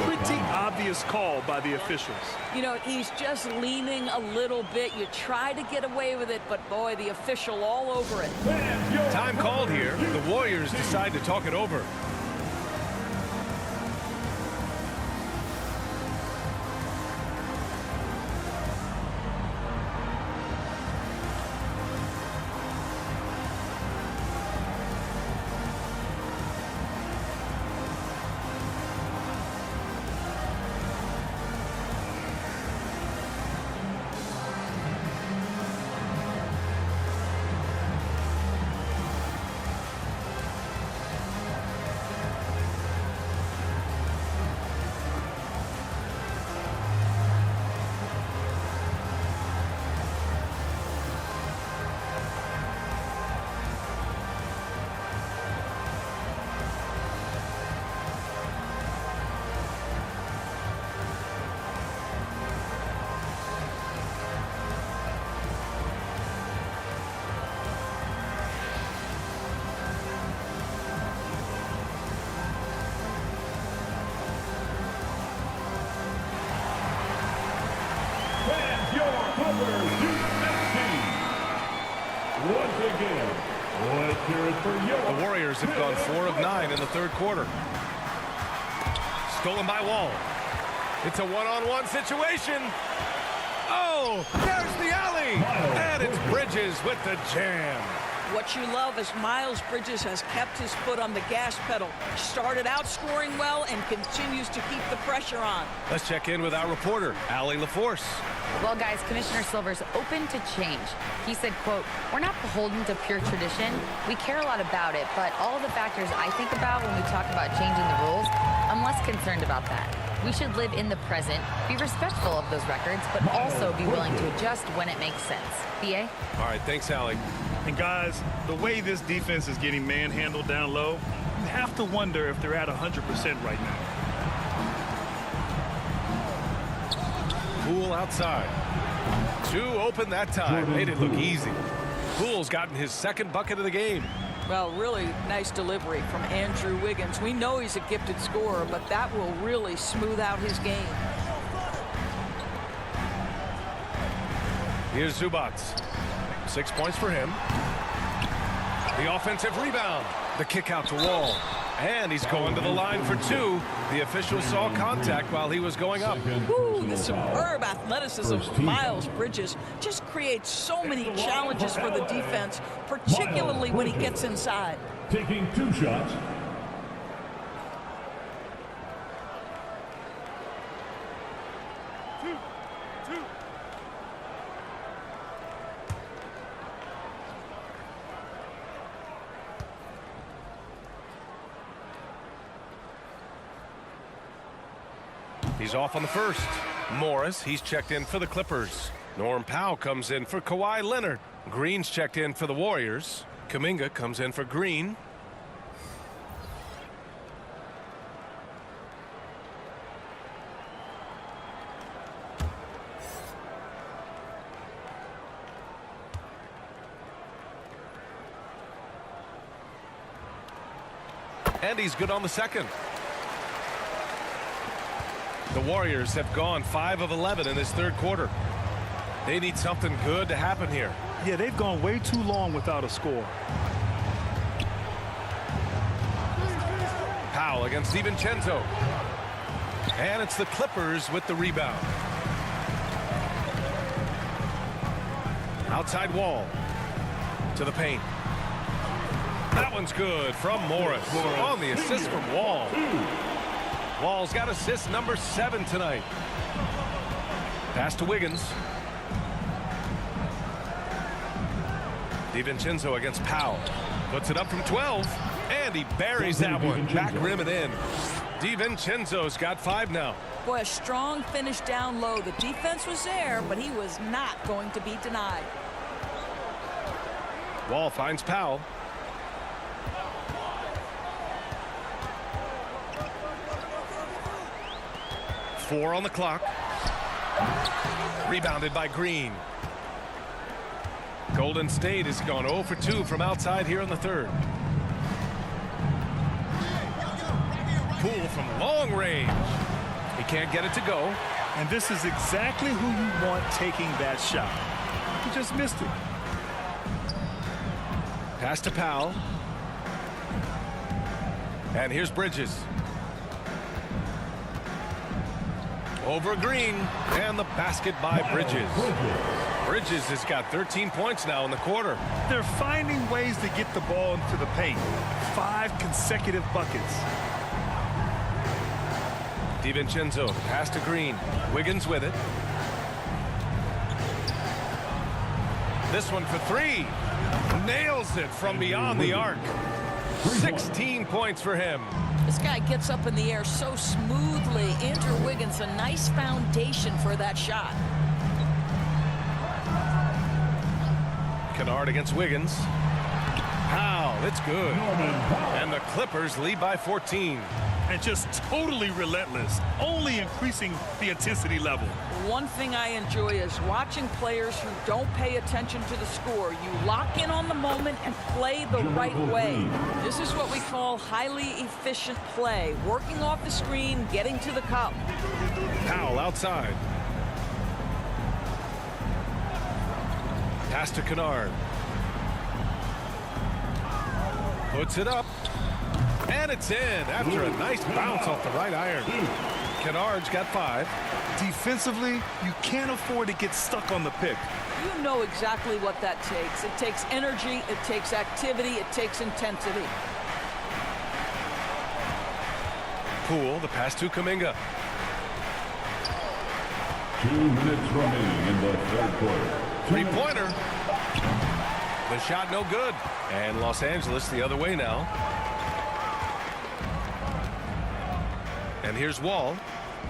Pretty obvious call by the officials. You know, he's just leaning a little bit. You try to get away with it, but boy, the official all over it. Time called here. The Warriors decide to talk it over. The Warriors have gone 4 of 9 in the third quarter. Stolen by Wall. It's a one-on-one situation. Oh, there's the alley. And it's Bridges with the jam. What you love is Miles Bridges has kept his foot on the gas pedal. Started out scoring well and continues to keep the pressure on. Let's check in with our reporter, Allie LaForce. Well, guys, Commissioner Silver's open to change. He said, quote, "We're not beholden to pure tradition. We care a lot about it, but all the factors I think about when we talk about changing the rules, I'm less concerned about that. We should live in the present, be respectful of those records, but also be willing to adjust when it makes sense." BA? All right, thanks, Allie. And guys, the way this defense is getting manhandled down low, you have to wonder if they're at 100% right now. Poole outside. 2 open that time. Made it look easy. Poole's gotten his second bucket of the game. Well, really nice delivery from Andrew Wiggins. We know he's a gifted scorer, but that will really smooth out his game. Here's Zubats. 6 points for him. The offensive rebound. The kick out to Wall. And he's going to the line for 2. The official saw contact while he was going up. Woo, the superb athleticism of Miles Bridges just creates so many challenges for the defense, particularly when he gets inside. Taking 2 shots. He's off on the first. Morris, he's checked in for the Clippers. Norm Powell comes in for Kawhi Leonard. Green's checked in for the Warriors. Kuminga comes in for Green. And he's good on the second. The Warriors have gone 5 of 11 in this third quarter. They need something good to happen here. Yeah, they've gone way too long without a score. Powell against DiVincenzo. And it's the Clippers with the rebound. Outside Wall. To the paint. That one's good from Morris. On the assist from Wall. Wall's got assist number 7 tonight. Pass to Wiggins. DiVincenzo against Powell. Puts it up from 12. And he buries that one. Back rim and in. DiVincenzo's got 5 now. Boy, a strong finish down low. The defense was there, but he was not going to be denied. Wall finds Powell. Four on the clock. Rebounded by Green. Golden State has gone 0 for 2 from outside here in the third. Poole from long range. He can't get it to go. And this is exactly who you want taking that shot. He just missed it. Pass to Powell. And here's Bridges. Over Green, and the basket by Bridges. Bridges has got 13 points now in the quarter. They're finding ways to get the ball into the paint. 5 consecutive buckets. DiVincenzo, pass to Green. Wiggins with it. This one for 3. Nails it from beyond the arc. 16 points for him. This guy gets up in the air so smoothly. Andrew Wiggins, a nice foundation for that shot. Kennard against Wiggins. Powell, it's good. And the Clippers lead by 14. And just totally relentless, only increasing the intensity level. One thing I enjoy is watching players who don't pay attention to the score. You lock in on the moment and play the right way. This is what we call highly efficient play. Working off the screen, getting to the cup. Powell outside. Pass to Kennard. Puts it up. And it's in after a nice bounce off the right iron. Kennard's got 5. Defensively, you can't afford to get stuck on the pick. You know exactly what that takes. It takes energy, it takes activity, it takes intensity. Poole, the pass to Kuminga. 2 minutes remaining in the third quarter. 3-pointer. The shot no good. And Los Angeles the other way now. And here's Wall,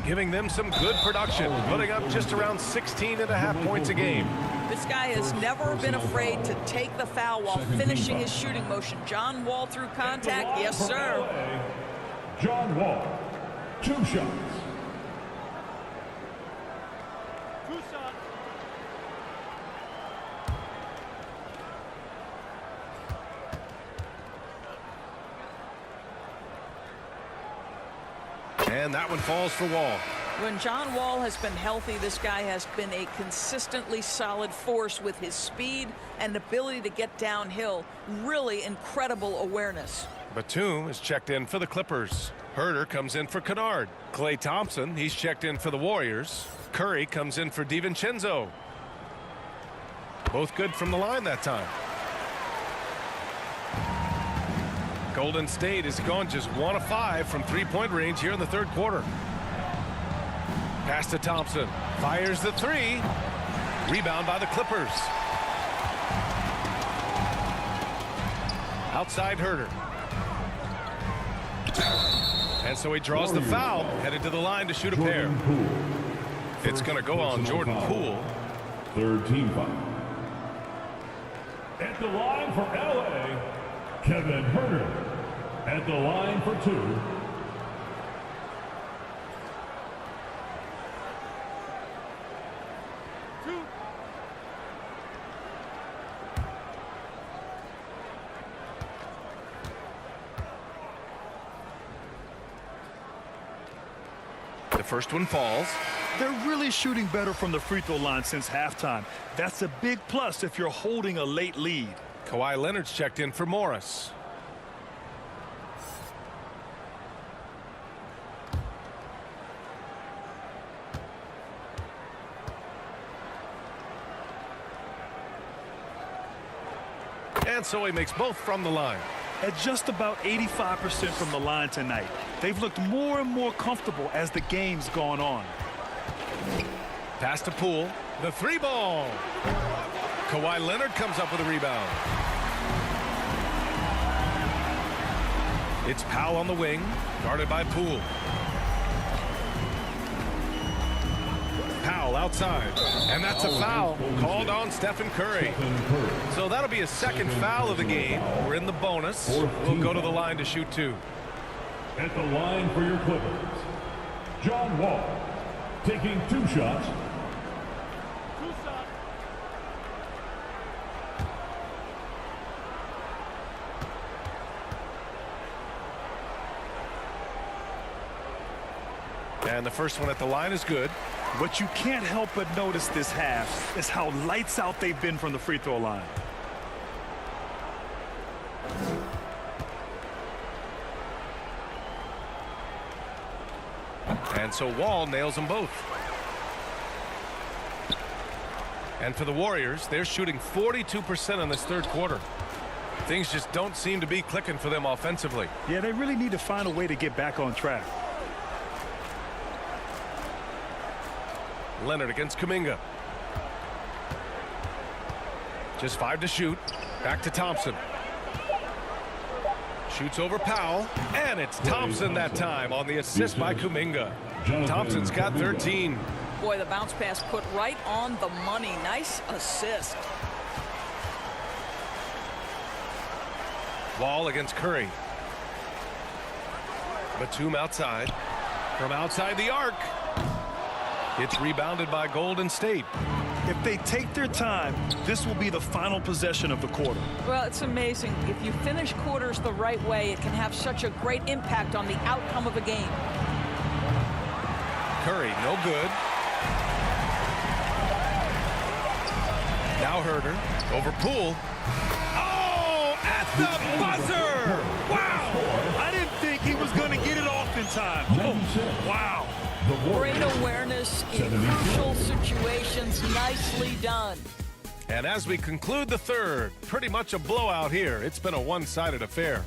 giving them some good production, putting up just around 16.5 points a game. This guy has never been afraid to take the foul while finishing his shooting motion. John Wall through contact. Yes, sir. John Wall, 2 shots. And that one falls for Wall. When John Wall has been healthy, this guy has been a consistently solid force with his speed and ability to get downhill. Really incredible awareness. Batum is checked in for the Clippers. Herter comes in for Kennard. Klay Thompson, he's checked in for the Warriors. Curry comes in for DiVincenzo. Both good from the line that time. Golden State has gone just 1 of 5 from three-point range here in the third quarter. Pass to Thompson. Fires the 3. Rebound by the Clippers. Outside Herter. And so he draws the foul, headed to the line to shoot a pair. It's going to go on Jordan Poole. Third team foul. At the line for LA, Kevin Herter. At the line for 2. The first one falls. They're really shooting better from the free throw line since halftime. That's a big plus if you're holding a late lead. Kawhi Leonard's checked in for Morris. And so he makes both from the line. At just about 85% from the line tonight. They've looked more and more comfortable as the game's gone on. Pass to Poole. The 3 ball. Kawhi Leonard comes up with a rebound. It's Powell on the wing, guarded by Poole. Powell outside, and that's a foul called on Stephen Curry. So that'll be a second foul of the game. We're in the bonus. We'll go to the line to shoot 2. At the line for your Clippers, John Wall, taking 2 shots. And the first one at the line is good. What you can't help but notice this half is how lights out they've been from the free throw line. And so Wall nails them both. And for the Warriors, they're shooting 42% in this third quarter. Things just don't seem to be clicking for them offensively. Yeah, they really need to find a way to get back on track. Leonard against Kuminga. Just 5 to shoot. Back to Thompson. Shoots over Powell. And it's Thompson that time on the assist by Kuminga. Thompson's got 13. Boy, the bounce pass put right on the money. Nice assist. Wall against Curry. Batum outside. From outside the arc. It's rebounded by Golden State. If they take their time, this will be the final possession of the quarter. Well, it's amazing. If you finish quarters the right way, it can have such a great impact on the outcome of a game. Curry, no good. Now Herter over Poole. Oh, at the buzzer! Wow! I didn't think he was going to get it off in time. Oh, wow. Great awareness in crucial situations. Nicely done. And as we conclude the third, pretty much a blowout here. It's been a one-sided affair.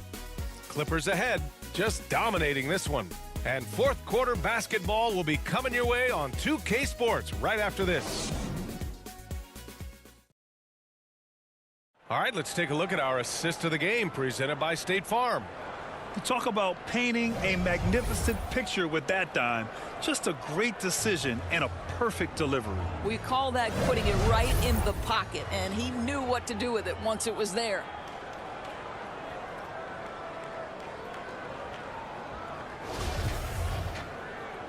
Clippers ahead, just dominating this one. And fourth quarter basketball will be coming your way on 2K Sports right after this. All right, let's take a look at our assist of the game presented by State Farm. You talk about painting a magnificent picture with that dime. Just a great decision and a perfect delivery. We call that putting it right in the pocket, and he knew what to do with it once it was there.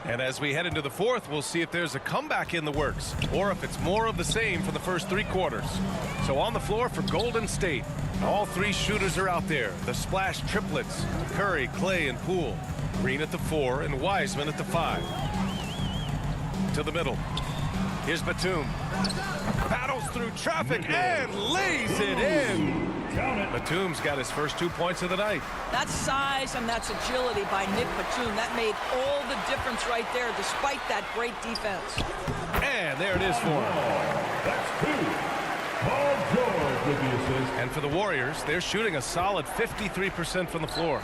And as we head into the fourth, we'll see if there's a comeback in the works or if it's more of the same for the first 3 quarters. So on the floor for Golden State, all 3 shooters are out there. The splash triplets, Curry, Clay, and Poole. Green at the 4 and Wiseman at the 5. To the middle. Here's Batum. Battles through traffic and lays it in. Batum's got his first 2 points of the night. That's size and that's agility by Nick Batum. That made all the difference right there, despite that great defense. And there it is for him. That's 2. Paul George with the assist. And for the Warriors, they're shooting a solid 53% from the floor.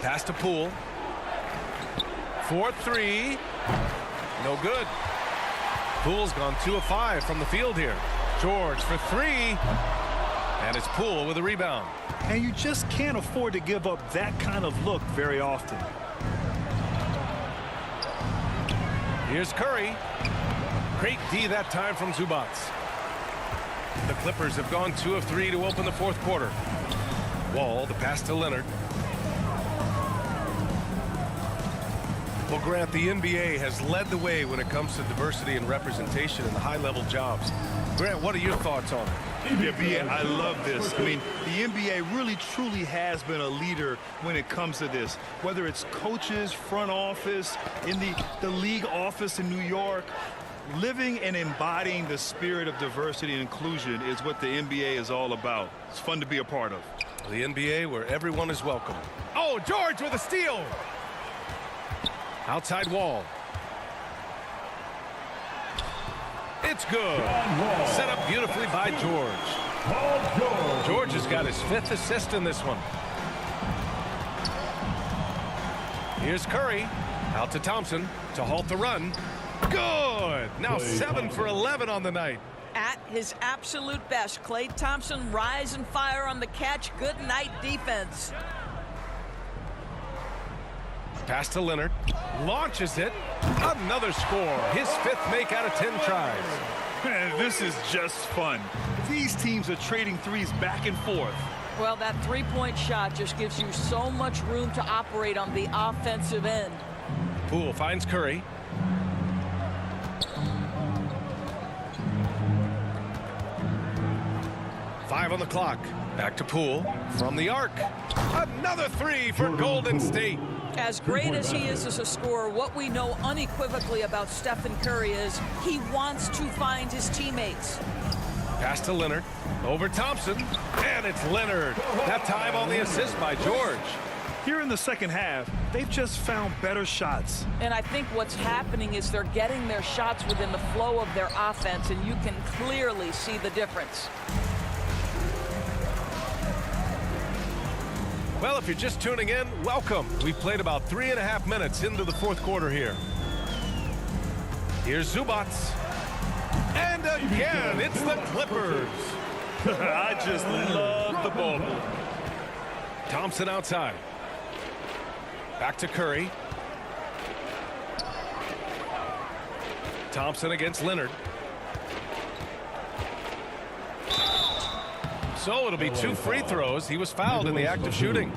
Pass to Poole. 4-3. No good. Poole's gone 2 of 5 from the field here. George for 3. And it's Poole with a rebound. And you just can't afford to give up that kind of look very often. Here's Curry. Great D that time from Zubac. The Clippers have gone 2 of 3 to open the fourth quarter. Wall, the pass to Leonard. Well, Grant, the NBA has led the way when it comes to diversity and representation in the high-level jobs. Grant, what are your thoughts on it? Yeah, I love this. I mean, the NBA really truly has been a leader when it comes to this. Whether it's coaches, front office, in the league office in New York, living and embodying the spirit of diversity and inclusion is what the NBA is all about. It's fun to be a part of. The NBA where everyone is welcome. Oh, George with a steal. Outside Wall. It's good. Set up beautifully by George. George has got his 5th assist in this one. Here's Curry. Out to Thompson to halt the run. Good. Now 7 for 11 on the night. At his absolute best, Klay Thompson rise and fire on the catch. Good night defense. Pass to Leonard. Launches it. Another score. His 5th make out of 10 tries. Man, this is just fun. These teams are trading threes back and forth. Well, that three-point shot just gives you so much room to operate on the offensive end. Poole finds Curry. Five on the clock. Back to Poole from the arc. Another 3 for Golden State. As great as he is as a scorer, what we know unequivocally about Stephen Curry is he wants to find his teammates. Pass to Leonard. Over Thompson. And it's Leonard. That time on the assist by George. Here in the second half, they've just found better shots. And I think what's happening is they're getting their shots within the flow of their offense, and you can clearly see the difference. Well, if you're just tuning in, welcome. We've played about 3.5 minutes into the fourth quarter here. Here's Zubac. And again, it's the Clippers. I just love the ball. Thompson outside. Back to Curry. Thompson against Leonard. So it'll be 2 free throws. He was fouled in the act of shooting.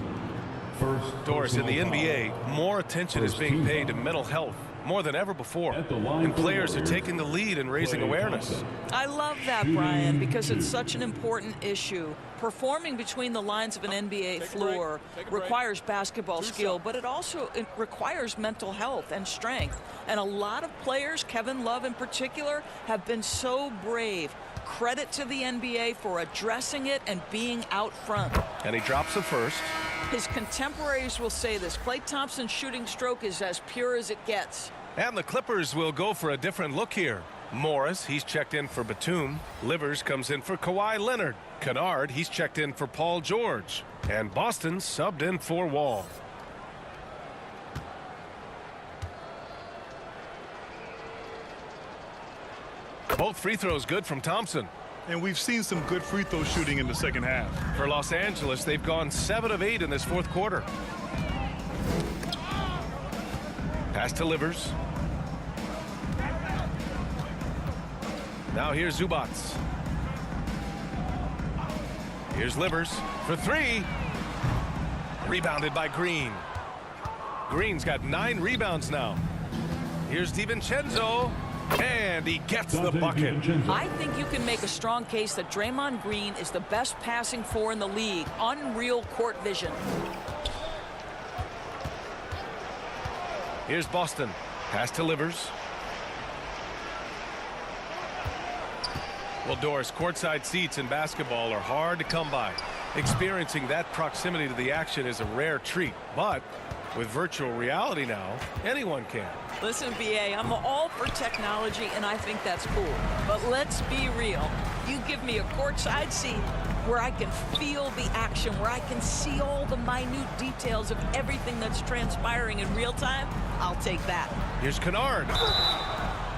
Doris, in the NBA, more attention is being paid to mental health more than ever before. And players are taking the lead and raising awareness. I love that, Brian, because it's such an important issue. Performing between the lines of an NBA floor requires basketball skill, but it also requires mental health and strength. And a lot of players, Kevin Love in particular, have been so brave. Credit to the NBA for addressing it and being out front. And he drops the first. His contemporaries will say this. Klay Thompson's shooting stroke is as pure as it gets. And the Clippers will go for a different look here. Morris, he's checked in for Batum. Livers comes in for Kawhi Leonard. Kennard, he's checked in for Paul George. And Boston subbed in for Wall. Both free throws good from Thompson. And we've seen some good free throw shooting in the second half. For Los Angeles, they've gone 7 of 8 in this fourth quarter. Pass to Livers. Now here's Zubats. Here's Livers for 3. Rebounded by Green. Green's got 9 rebounds now. Here's DiVincenzo. And he gets the bucket. I think you can make a strong case that Draymond Green is the best passing four in the league. Unreal court vision. Here's Boston. Pass to Livers. Well, Doris, courtside seats in basketball are hard to come by. Experiencing that proximity to the action is a rare treat, but with virtual reality now, anyone can. Listen, BA, I'm all for technology, and I think that's cool. But let's be real. You give me a courtside seat where I can feel the action, where I can see all the minute details of everything that's transpiring in real time, I'll take that. Here's Kennard.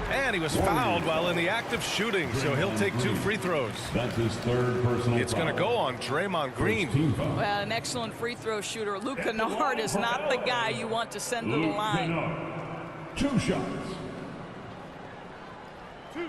And he was fouled while in the act of shooting, so he'll take 2 free throws. That's his third personal It's going to go on Draymond Green. Well, an excellent free throw shooter. Luke Kennard is not the guy you want to send to the line. Kennard. 2 shots. Two.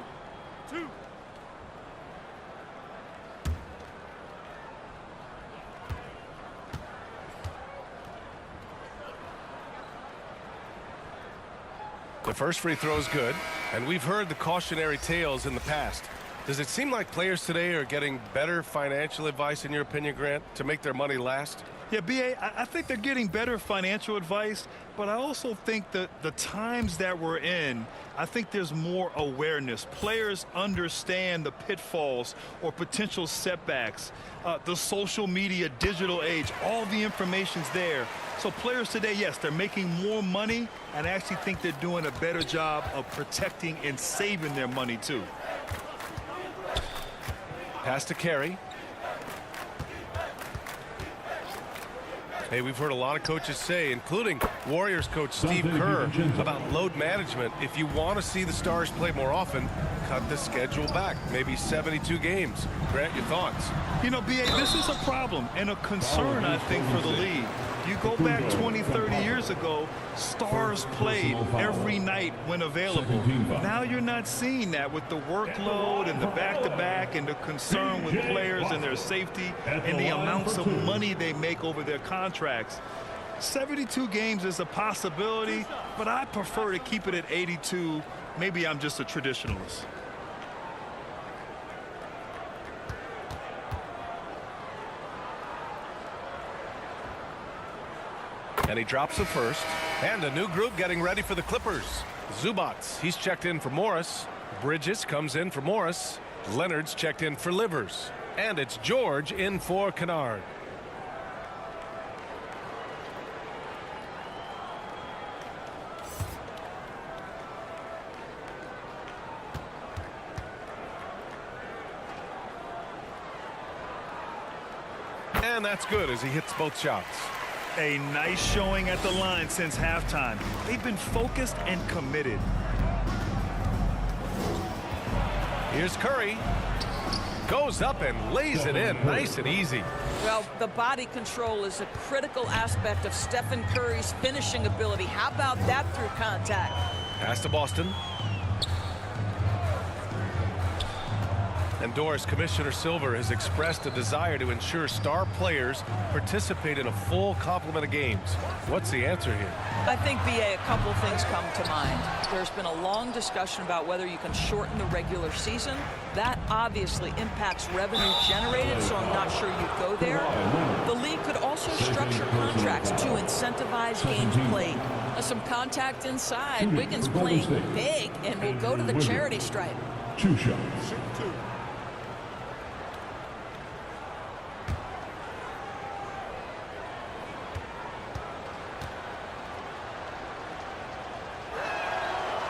The first free throw is good, and we've heard the cautionary tales in the past. Does it seem like players today are getting better financial advice, in your opinion, Grant, to make their money last? Yeah, BA, I think they're getting better financial advice, but I also think that the times that we're in, I think there's more awareness. Players understand the pitfalls or potential setbacks. The social media, digital age, all the information's there. So players today, yes, they're making more money, and I actually think they're doing a better job of protecting and saving their money, too. Pass to Carey. Hey, we've heard a lot of coaches say, including Warriors coach Steve Kerr, about load management. If you want to see the Stars play more often, cut the schedule back, maybe 72 games. Grant, your thoughts? You know, BA, this is a problem and a concern, I think, for the league. You go back 20, 30 years ago, Stars played every night when available. Now you're not seeing that with the workload and the back-to-back and the concern with players and their safety and the amounts of money they make over their contracts. 72 games is a possibility, but I prefer to keep it at 82. Maybe I'm just a traditionalist. And he drops the first. And a new group getting ready for the Clippers. Zubats, he's checked in for Morris. Bridges comes in for Morris. Leonard's checked in for Livers. And it's George in for Kennard. And that's good as he hits both shots. A nice showing at the line since halftime. They've been focused and committed. Here's Curry. Goes up and lays it in nice and easy. Well, the body control is a critical aspect of Stephen Curry's finishing ability. How about that through contact? Pass to Boston. And Doris, Commissioner Silver has expressed a desire to ensure star players participate in a full complement of games. What's the answer here? I think, BA, a couple of things come to mind. There's been a long discussion about whether you can shorten the regular season. That obviously impacts revenue generated, so I'm not sure you'd go there. The league could also structure contracts to incentivize games played. Some contact inside. Wiggins playing big and will go to the charity stripe. 2 shots.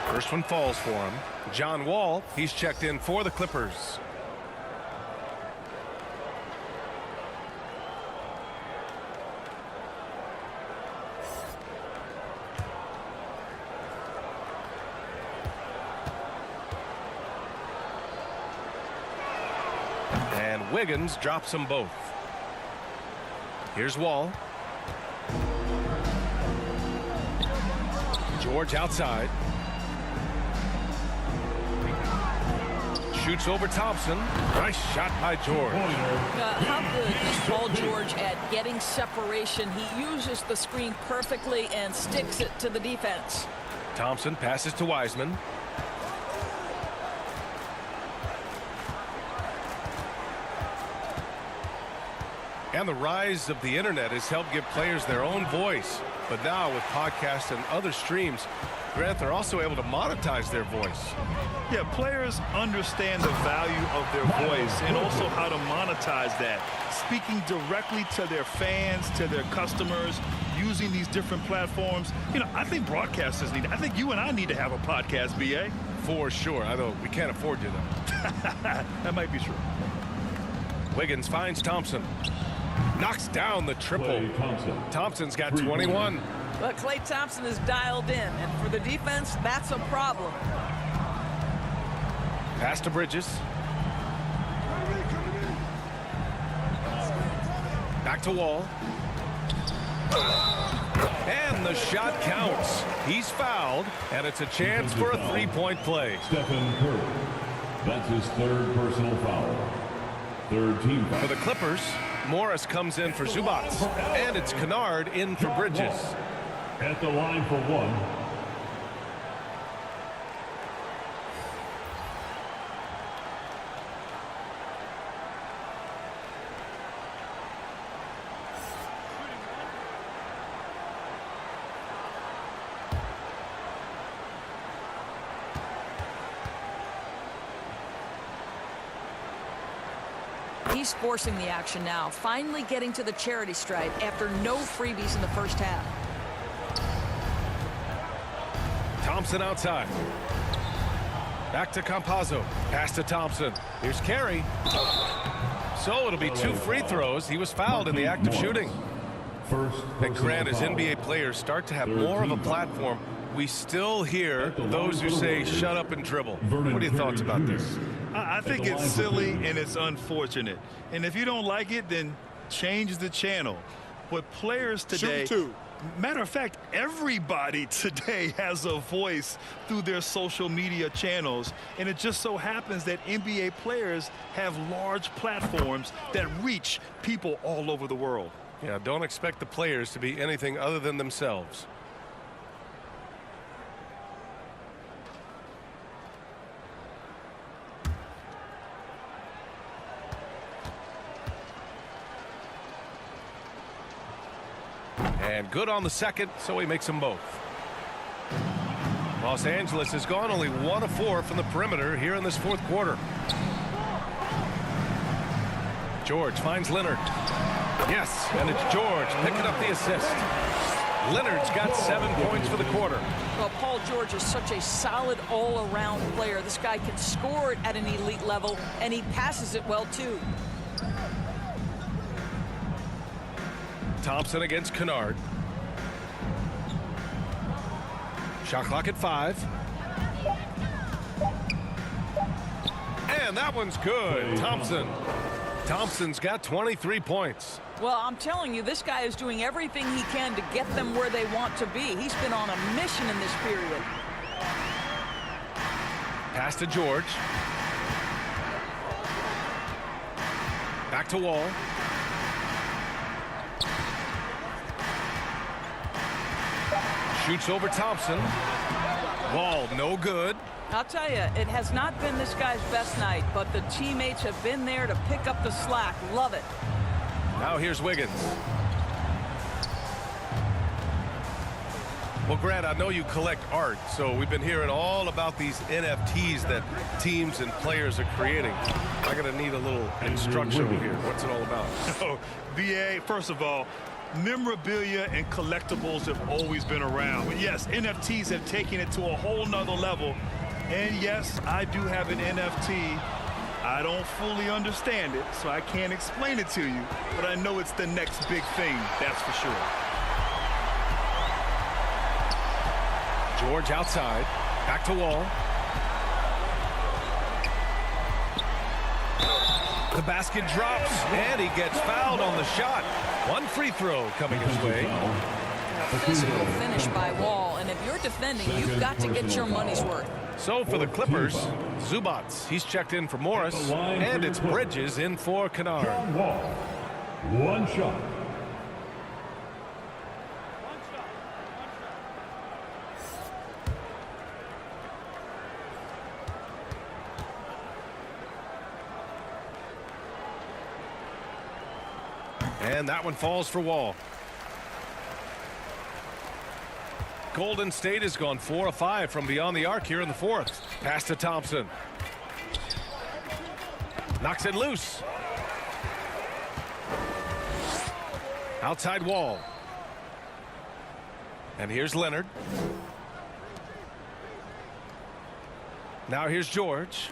First one falls for him. John Wall, he's checked in for the Clippers. Wiggins drops them both. Here's Wall. George outside. Shoots over Thompson. Nice shot by George. How good is Paul George at getting separation? He uses the screen perfectly and sticks it to the defense. Thompson passes to Wiseman. And the rise of the internet has helped give players their own voice. But now with podcasts and other streams, Grant, they're also able to monetize their voice. Yeah, players understand the value of their voice and also how to monetize that. Speaking directly to their fans, to their customers, using these different platforms. You know, I think broadcasters need, I think you and I need to have a podcast, B.A. For sure. I know we can't afford you, though. That might be true. Wiggins finds Thompson. Knocks down the triple. Thompson's got 21. But Klay Thompson is dialed in, and for the defense, that's a problem. Pass to Bridges. Back to Wall. And the shot counts. He's fouled, and it's a chance for a three-point play. Stephen Curry. That's his third personal foul. Third team foul. For the Clippers, Morris comes in for Zubac. And it's Kennard in for Bridges. At the line for one. He's forcing the action now, finally getting to the charity stripe after no freebies in the first half. Thompson outside. Back to Campazzo. Pass to Thompson. Here's Carey. So it'll be two free throws. He was fouled in the act of shooting. And Grant, as NBA players start to have more of a platform, we still hear those who say shut up and dribble. What are your thoughts about this? I think it's silly and it's unfortunate. And if you don't like it, then change the channel. But players today, matter of fact, everybody today has a voice through their social media channels. And it just so happens that NBA players have large platforms that reach people all over the world. Yeah, don't expect the players to be anything other than themselves. And good on the second, so he makes them both. Los Angeles has gone only 1 of 4 from the perimeter here in this fourth quarter. George finds Leonard. Yes, and it's George picking up the assist. Leonard's got 7 points for the quarter. Well, Paul George is such a solid all-around player. This guy can score it at an elite level, and he passes it well, too. Thompson against Kennard. Shot clock at 5. And that one's good. Thompson's got 23 points. Well, I'm telling you, this guy is doing everything he can to get them where they want to be. He's been on a mission in this period. Pass to George. Back to Wall. Shoots over Thompson. Wall, no good. I'll tell you, it has not been this guy's best night, but the teammates have been there to pick up the slack. Love it. Now here's Wiggins. Well, Grant, I know you collect art, so we've been hearing all about these NFTs that teams and players are creating. I'm going to need a little instruction over here. What's it all about? Oh, BA, first of all, memorabilia and collectibles have always been around. But yes, NFTs have taken it to a whole nother level. And yes, I do have an NFT. I don't fully understand it, so I can't explain it to you. But I know it's the next big thing, that's for sure. George outside. Back to Wall. The basket drops, and he gets fouled on the shot. One free throw coming his way. Physical finish by Wall, and if you're defending, you've got to get your money's worth. So for the Clippers, Zubats, he's checked in for Morris, and it's Bridges in for Kennard. John Wall. One shot. And that one falls for Wall. Golden State has gone 4 of 5 from beyond the arc here in the fourth. Pass to Thompson. Knocks it loose. Outside Wall. And here's Leonard. Now here's George.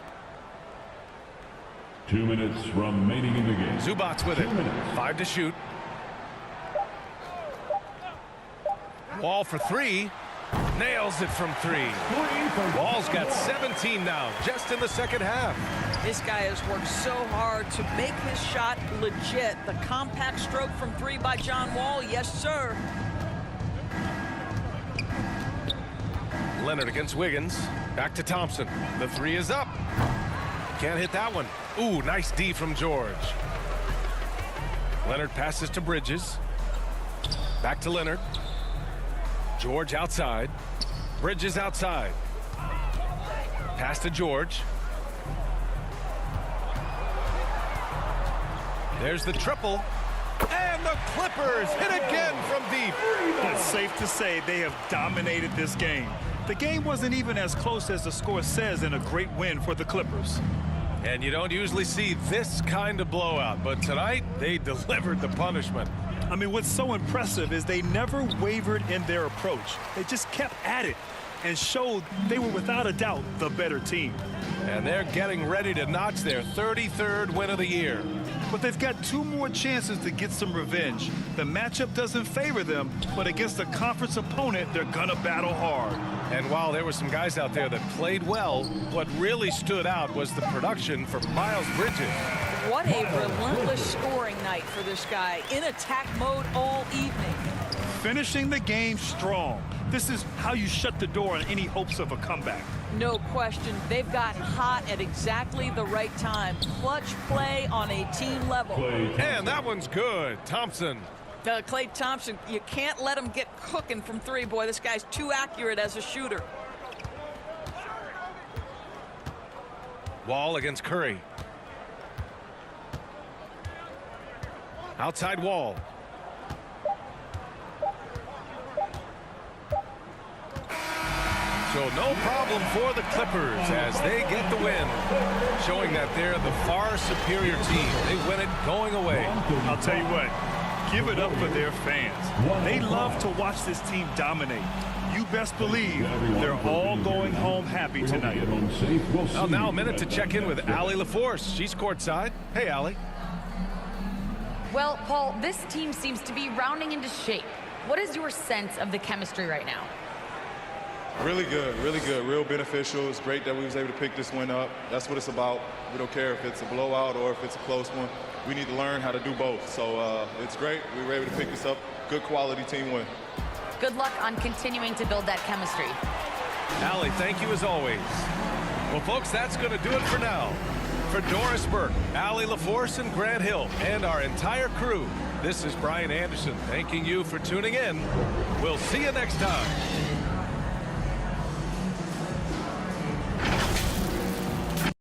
2 minutes remaining in the game. Zubats with it. 5 to shoot. Wall for 3. Nails it from 3. Wall's got 17 now, just in the second half. This guy has worked so hard to make his shot legit. The compact stroke from 3 by John Wall, yes, sir. Leonard against Wiggins. Back to Thompson. The 3 is up. Can't hit that one. Ooh, nice D from George. Leonard passes to Bridges. Back to Leonard. George outside. Bridges outside. Pass to George. There's the triple. And the Clippers hit again from deep. It's safe to say they have dominated this game. The game wasn't even as close as the score says in a great win for the Clippers. And you don't usually see this kind of blowout, but tonight they delivered the punishment. I mean, what's so impressive is they never wavered in their approach. They just kept at it and showed they were without a doubt the better team. And they're getting ready to notch their 33rd win of the year. But they've got 2 more chances to get some revenge. The matchup doesn't favor them, but against a conference opponent, they're gonna battle hard. And while there were some guys out there that played well, what really stood out was the production for Miles Bridges. What a relentless scoring night for this guy. In attack mode all evening. Finishing the game strong. This is how you shut the door on any hopes of a comeback. No question. They've gotten hot at exactly the right time. Clutch play on a team level. And that one's good. Thompson. Klay Thompson, you can't let him get cooking from 3, boy. This guy's too accurate as a shooter. Wall against Curry. Outside Wall. So no problem for the Clippers as they get the win, showing that they're the far superior team. They win it going away. I'll tell you what, give it up for their fans. They love to watch this team dominate. You best believe they're all going home happy tonight. Well, now a minute to check in with Allie LaForce. She's courtside. Hey, Allie. Well, Paul, this team seems to be rounding into shape. What is your sense of the chemistry right now? Really good, real beneficial. It's great that we was able to pick this one up. That's what it's about. We don't care if it's a blowout or if it's a close one. We need to learn how to do both. So it's great. We were able to pick this up. Good quality team win. Good luck on continuing to build that chemistry. Allie, thank you as always. Well, folks, that's going to do it for now. For Doris Burke, Allie LaForce, and Grant Hill, and our entire crew, this is Brian Anderson thanking you for tuning in. We'll see you next time.